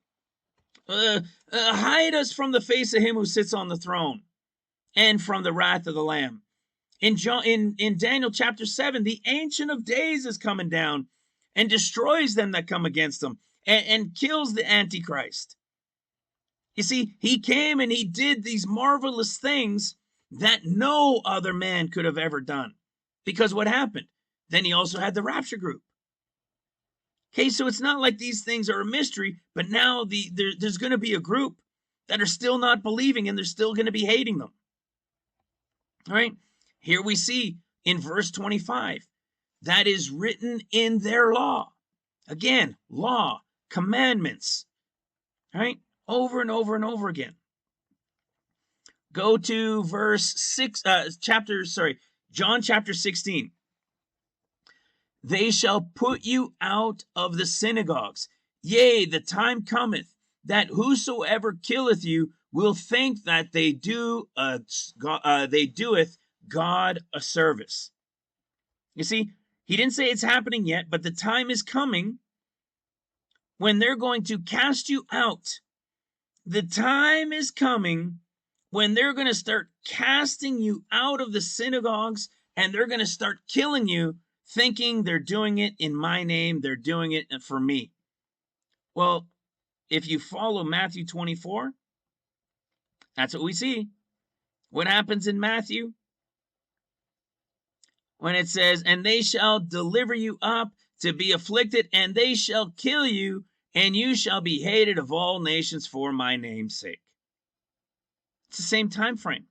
hide us from the face of him who sits on the throne and from the wrath of the Lamb. In Daniel chapter 7, the Ancient of Days is coming down and destroys them that come against him and kills the Antichrist. You see, he came and he did these marvelous things that no other man could have ever done. Because what happened? Then he also had the rapture group. Okay, so it's not like these things are a mystery, but now there's going to be a group that are still not believing and they're still going to be hating them. All right, here we see in verse 25, that is written in their law. Again, law, commandments, all right, over and over and over again. Go to John chapter 16. They shall put you out of the synagogues. Yea, the time cometh that whosoever killeth you will think that they doeth God a service. You see, he didn't say it's happening yet, but the time is coming when they're going to cast you out. The time is coming when they're going to start casting you out of the synagogues and they're going to start killing you, thinking they're doing it in my name, they're doing it for me. Well, if you follow Matthew 24, that's what we see. What happens in Matthew? When it says, and they shall deliver you up to be afflicted, and they shall kill you, and you shall be hated of all nations for my name's sake. It's the same time frame.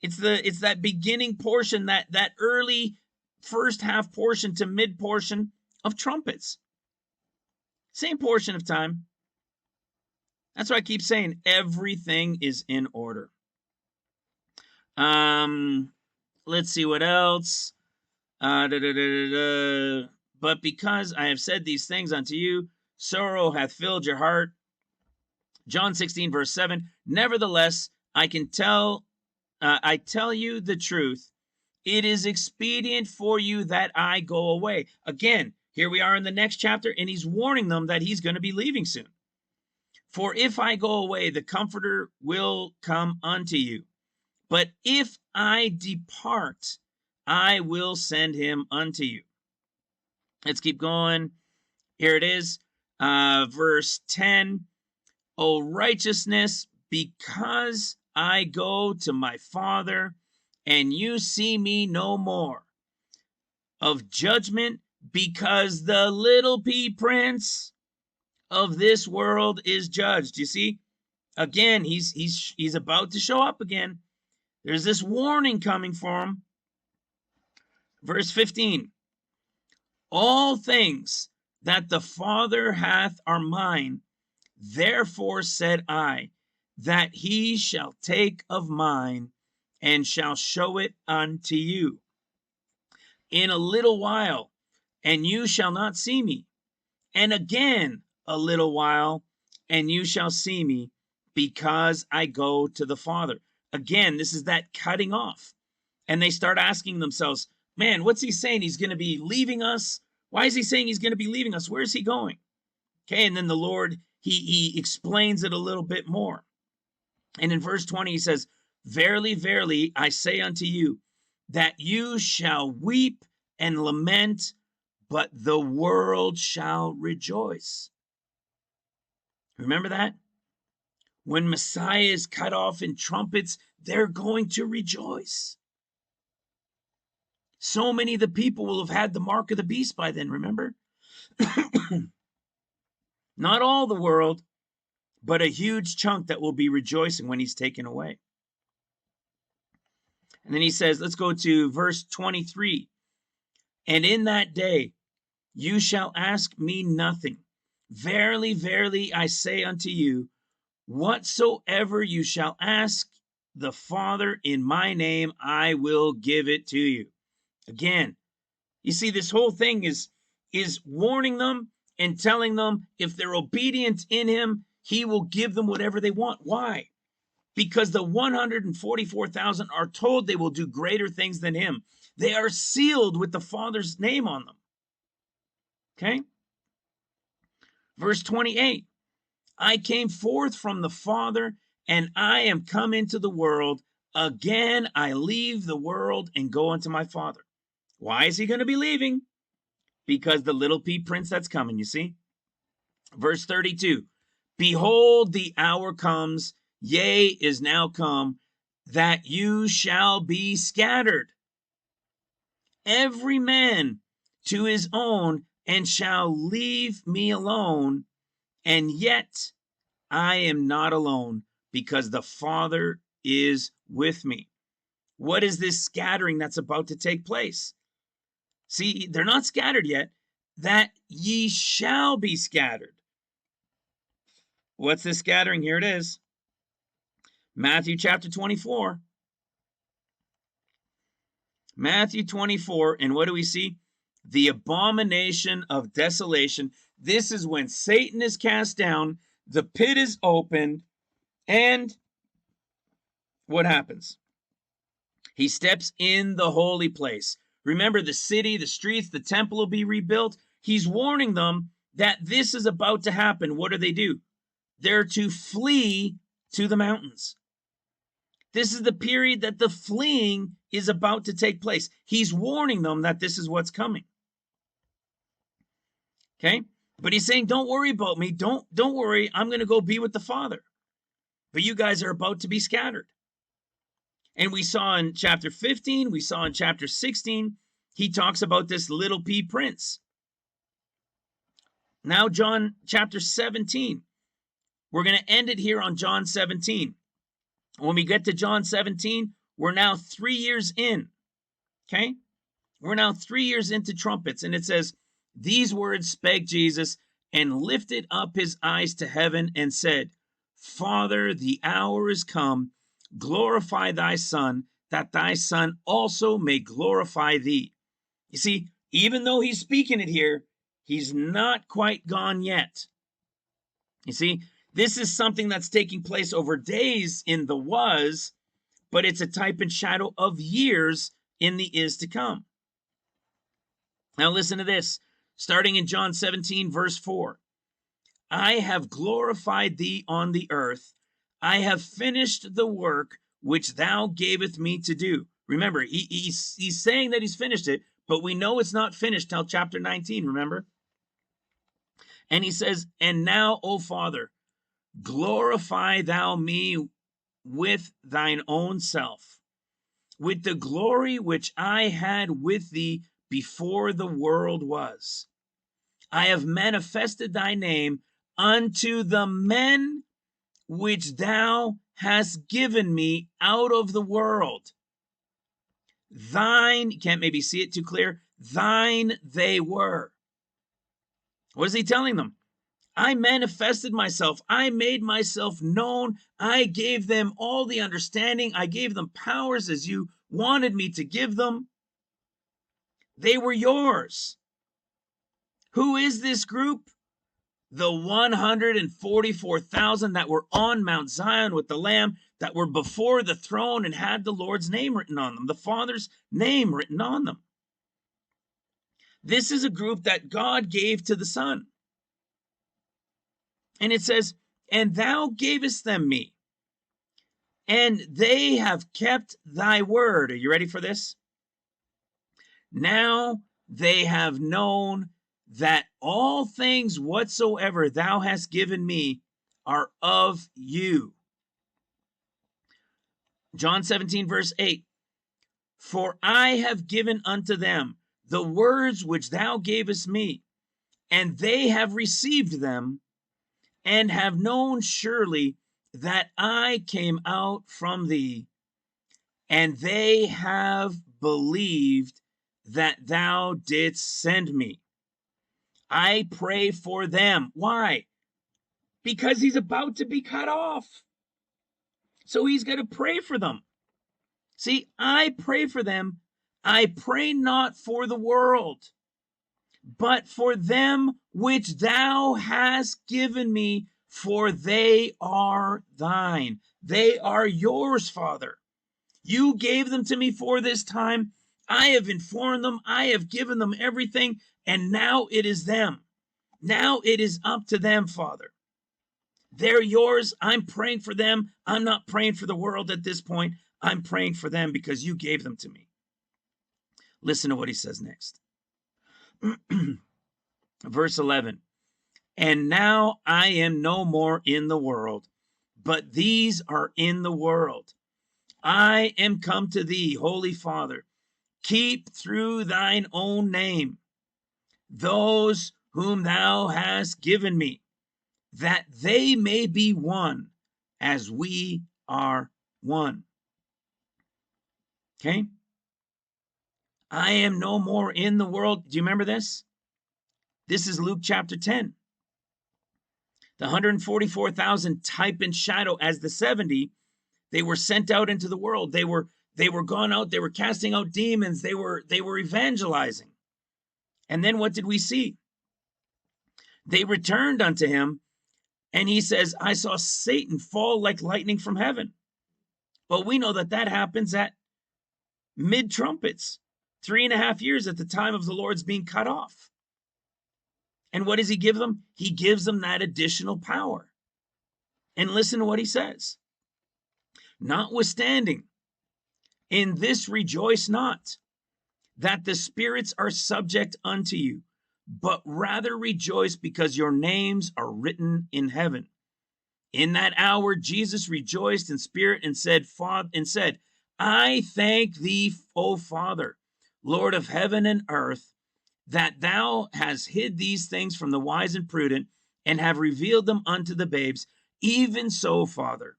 It's that beginning portion, that early first half portion to mid portion of trumpets. Same portion of time. That's why I keep saying everything is in order. Let's see what else. But because I have said these things unto you, sorrow hath filled your heart. John 16 verse 7. Nevertheless, I tell you the truth. It is expedient for you that I go away. Again, here we are in the next chapter, and he's warning them that he's going to be leaving soon. For if I go away, the Comforter will come unto you. But if I depart, I will send him unto you. Let's keep going. Here it is. Verse 10. O righteousness, because I go to my Father, and you see me no more. Of judgment, because the little p prince of this world is judged. You see, again, he's about to show up again. There's this warning coming for him. Verse 15. All things that the Father hath are mine. Therefore said I, that he shall take of mine and shall show it unto you. In a little while, and you shall not see me. And again a little while, and you shall see me, because I go to the Father. Again, this is that cutting off. And they start asking themselves, man, what's he saying? He's going to be leaving us? Why is he saying he's going to be leaving us? Where's he going? Okay, and then the Lord, he explains it a little bit more. And in verse 20, he says, verily, verily, I say unto you, that you shall weep and lament, but the world shall rejoice. Remember that? When Messiah is cut off in trumpets, they're going to rejoice. So many of the people will have had the mark of the beast by then, remember? Not all the world, but a huge chunk that will be rejoicing when he's taken away. And then he says, let's go to verse 23. And in that day you shall ask me nothing. Verily, verily, I say unto you, Whatsoever you shall ask the Father in my name, I will give it to you. Again, you see, this whole thing is warning them and telling them if they're obedient in him, he will give them whatever they want. Why? Because the 144,000 are told they will do greater things than him. They are sealed with the Father's name on them. Okay. Verse 28. I came forth from the Father, and I am come into the world. Again, I leave the world and go unto my Father. Why is he going to be leaving? Because the little pea prince that's coming, you see. Verse 32. Behold, the hour comes, yea, is now come, that you shall be scattered, every man to his own, and shall leave me alone. And yet I am not alone, because the Father is with me. What is this scattering that's about to take place? See, they're not scattered yet. That ye shall be scattered. What's this scattering? Here it is. Matthew chapter 24. Matthew 24. And what do we see? The abomination of desolation. This is when Satan is cast down, the pit is opened, and what happens? He steps in the holy place. Remember, the city, the streets, the temple will be rebuilt. He's warning them that this is about to happen. What do? They're to flee to the mountains. This is the period that the fleeing is about to take place. He's warning them that this is what's coming. Okay, but he's saying, don't worry about me. Don't worry. I'm going to go be with the Father. But you guys are about to be scattered. And we saw in chapter 15, we saw in chapter 16, he talks about this little pea prince. Now, John chapter 17, we're going to end it here on John 17. When we get to John 17, we're now 3 years in. Okay, we're now 3 years into trumpets, and it says, these words spake Jesus, and lifted up his eyes to heaven, and said, Father, the hour is come, glorify thy Son, that thy Son also may glorify thee. You see, even though he's speaking it here, he's not quite gone yet. You see, this is something that's taking place over days in the was, but it's a type and shadow of years in the is to come. Now listen to this, starting in John 17 verse 4. I have glorified thee on the earth. I have finished the work which thou gavest me to do. Remember, he's saying that he's finished it, but we know it's not finished till chapter 19, remember? And he says, and now, O Father, glorify thou me with thine own self, with the glory which I had with thee before the world was. I have manifested thy name unto the men which thou hast given me out of the world. Thine, you can't maybe see it too clear, thine they were. What is he telling them? I manifested myself. I made myself known. I gave them all the understanding. I gave them powers as you wanted me to give them. They were yours. Who is this group? The 144,000 that were on Mount Zion with the Lamb, that were before the throne and had the Lord's name written on them, the Father's name written on them. This is a group that God gave to the Son. And it says, and thou gavest them me, and they have kept thy word. Are you ready for this? Now they have known that all things whatsoever thou hast given me are of you. John 17 verse 8. For I have given unto them the words which thou gavest me, and they have received them, and have known surely that I came out from thee, and they have believed that thou didst send me. I pray for them. Why? because he's about to be cut off. So he's going to pray for them. See, I pray for them. I pray not for the world, but for them which thou hast given me, for they are thine. They are yours, Father. You gave them to me for this time. I have informed them. I have given them everything. And now it is them. Now it is up to them, Father. They're yours. I'm praying for them. I'm not praying for the world at this point. I'm praying for them because you gave them to me. Listen to what he says next. Verse 11. And now I am no more in the world, but these are in the world. I am come to thee, Holy Father. Keep through thine own name those whom thou hast given me, that they may be one as we are one. Okay? I am no more in the world. Do you remember this? This is Luke chapter 10. The 144,000 type and shadow as the 70, they were sent out into the world. They were gone out, they were casting out demons, they were evangelizing. And then what did we see? They returned unto him, and he says, I saw Satan fall like lightning from heaven. Well, we know that happens at mid trumpets, 3.5 years at the time of the Lord's being cut off. And what does he give them? He gives them that additional power. And listen to what he says. Notwithstanding, in this rejoice not, that the spirits are subject unto you, but rather rejoice because your names are written in heaven. In that hour, Jesus rejoiced in spirit and said, I thank thee, O Father, Lord of heaven and earth, that thou hast hid these things from the wise and prudent, and have revealed them unto the babes. Even so, Father,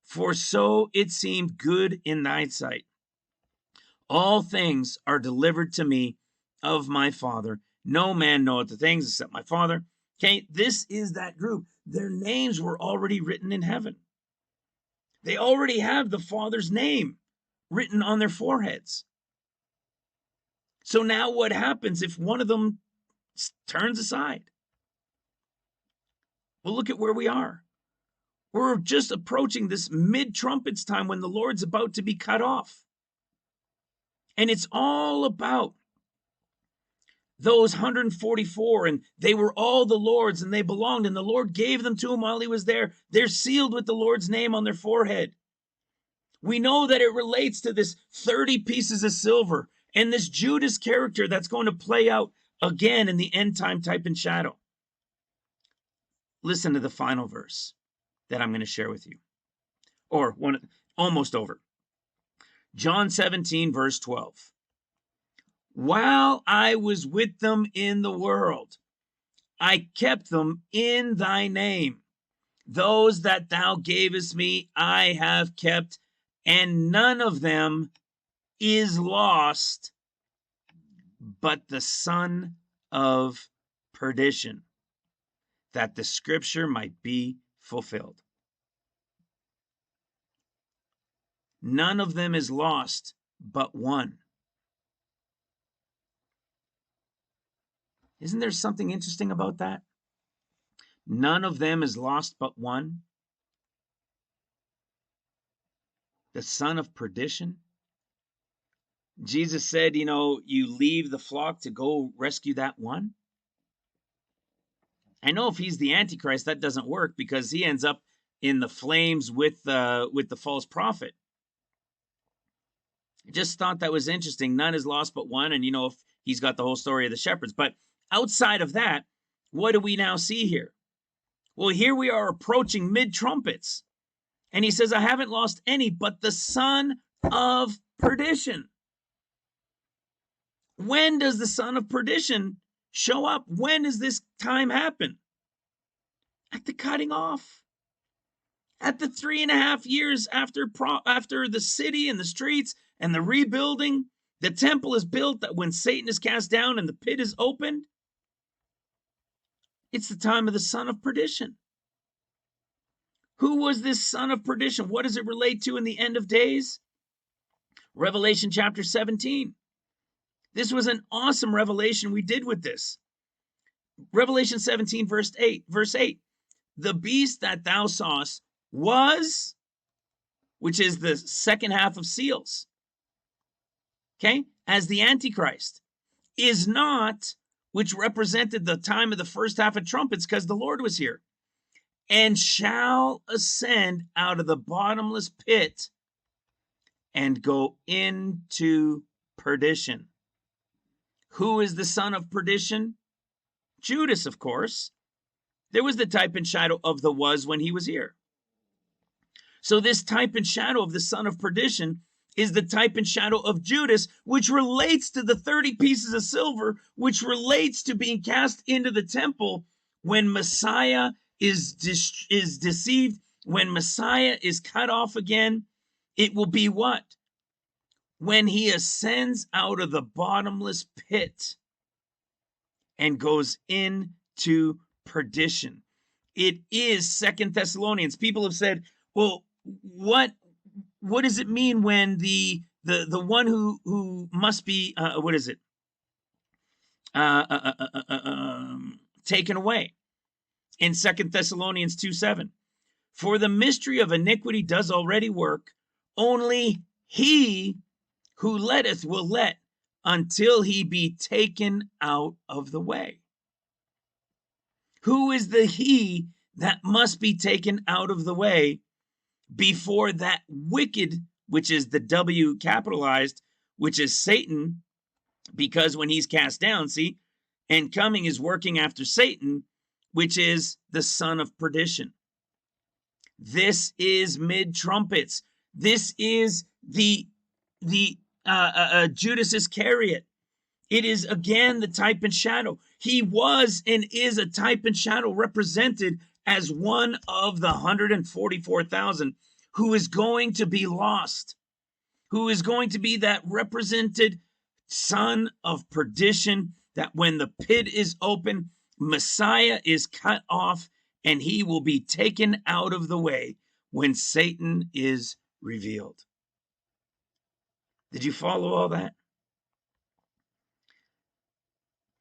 for so it seemed good in thy sight. All things are delivered to me of my Father. No man knoweth the things except my Father. Okay, this is that group. Their names were already written in heaven. They already have the Father's name written on their foreheads. So now what happens if one of them turns aside? Well, look at where we are. We're just approaching this mid-trumpets time when the Lord's about to be cut off. And it's all about those 144, and they were all the Lord's, and they belonged, and the Lord gave them to him while he was there. They're sealed with the Lord's name on their forehead. We know that it relates to this 30 pieces of silver and this Judas character that's going to play out again in the end time type and shadow. Listen to the final verse that I'm going to share with you, or one almost over. John 17 verse 12. While I was with them in the world, I kept them in thy name. Those that thou gavest me, I have kept, and none of them is lost, but the son of perdition, that the scripture might be fulfilled. None of them is lost, but one. Isn't there something interesting about that? None of them is lost, but one. The son of perdition. Jesus said, you leave the flock to go rescue that one. I know if he's the Antichrist, that doesn't work because he ends up in the flames with the false prophet. I just thought that was interesting. None is lost but one. And if he's got the whole story of the shepherds. But outside of that, what do we now see here? Well, here we are approaching mid-trumpets. And he says, I haven't lost any but the son of perdition. When does the son of perdition show up? When does this time happen? At the cutting off. At the 3.5 years after the city and the streets and the rebuilding, the temple is built, that when Satan is cast down and the pit is opened, it's the time of the son of perdition. Who was this son of perdition? What does it relate to in the end of days? Revelation chapter 17. This was an awesome revelation we did with this. Revelation 17 verse 8. The beast that thou sawest was, which is the second half of seals, okay, as the Antichrist, is not, which represented the time of the first half of trumpets, because the Lord was here, and shall ascend out of the bottomless pit and go into perdition. Who is the son of perdition? Judas, of course. There was the type and shadow of the was when he was here. So this type and shadow of the son of perdition is the type and shadow of Judas, which relates to the 30 pieces of silver, which relates to being cast into the temple when Messiah is deceived, when Messiah is cut off again. It will be what? When he ascends out of the bottomless pit and goes into perdition. It is 2 Thessalonians. People have said, well, what does it mean when the one who must be what is it taken away? In 2 Thessalonians 2:7, for the mystery of iniquity does already work, only he who letteth will let until he be taken out of the way. Who is the he that must be taken out of the way before that wicked, which is the W capitalized, which is Satan, because when he's cast down, see, and coming is working after Satan, which is the son of perdition. This is mid trumpets. This is the Judas Iscariot. It is again the type and shadow. He was and is a type and shadow represented as one of the 144,000 who is going to be lost, who is going to be that represented son of perdition, that when the pit is open, Messiah is cut off and he will be taken out of the way when Satan is revealed. Did you follow all that?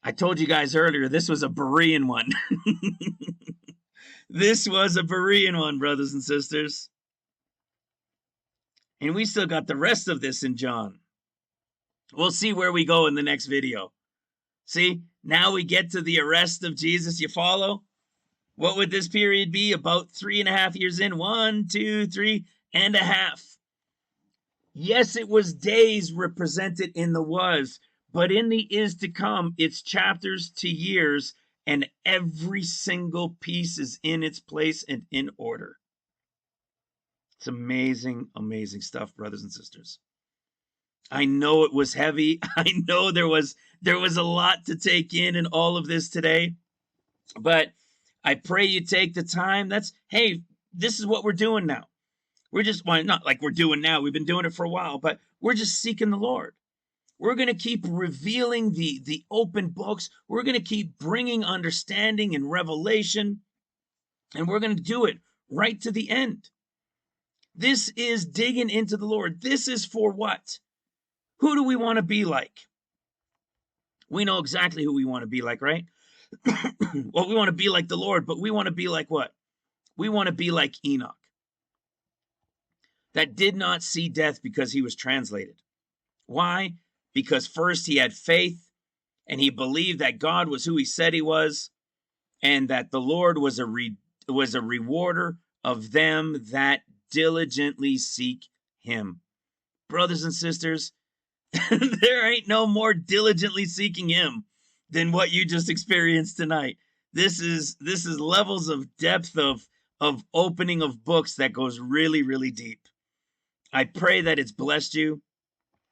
I told you guys earlier, this was a Berean one. This was a Berean one, brothers and sisters. And we still got the rest of this in John. We'll see where we go in the next video. See, now we get to the arrest of Jesus. You follow? What would this period be? About 3.5 years in. 1, 2, 3.5. Yes, it was days represented in the was, but in the is to come, it's chapters to years, and every single piece is in its place and in order. It's amazing, amazing stuff, brothers and sisters. I know it was heavy. I know there was a lot to take in all of this today, but I pray you take the time. Hey, this is what we're doing now. We're just, well, not like we're doing now. We've been doing it for a while, but we're just seeking the Lord. We're going to keep revealing the open books. We're going to keep bringing understanding and revelation, and we're going to do it right to the end. This is digging into the Lord. This is for what? Who do we want to be like? We know exactly who we want to be like, right? Well, we want to be like the Lord, but we want to be like what? We want to be like Enoch, that did not see death because he was translated. Why? Because first he had faith and he believed that God was who he said he was, and that the Lord was a rewarder of them that diligently seek him. Brothers and sisters, there ain't no more diligently seeking him than what you just experienced tonight. This is levels of depth of opening of books that goes really, really deep. I pray that it's blessed you.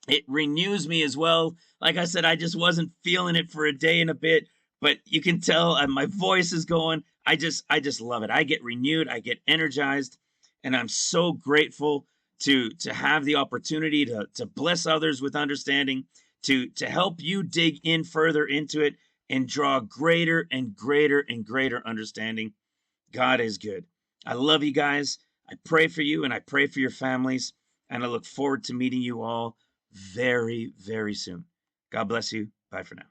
It renews me as well. Like I said, I just wasn't feeling it for a day and a bit, but you can tell my voice is going. I just love it. I get renewed, I get energized, and I'm so grateful to have the opportunity to bless others with understanding, to help you dig in further into it, and draw greater and greater and greater understanding. God is good. I love you guys. I pray for you and I pray for your families. And I look forward to meeting you all very, very soon. God bless you. Bye for now.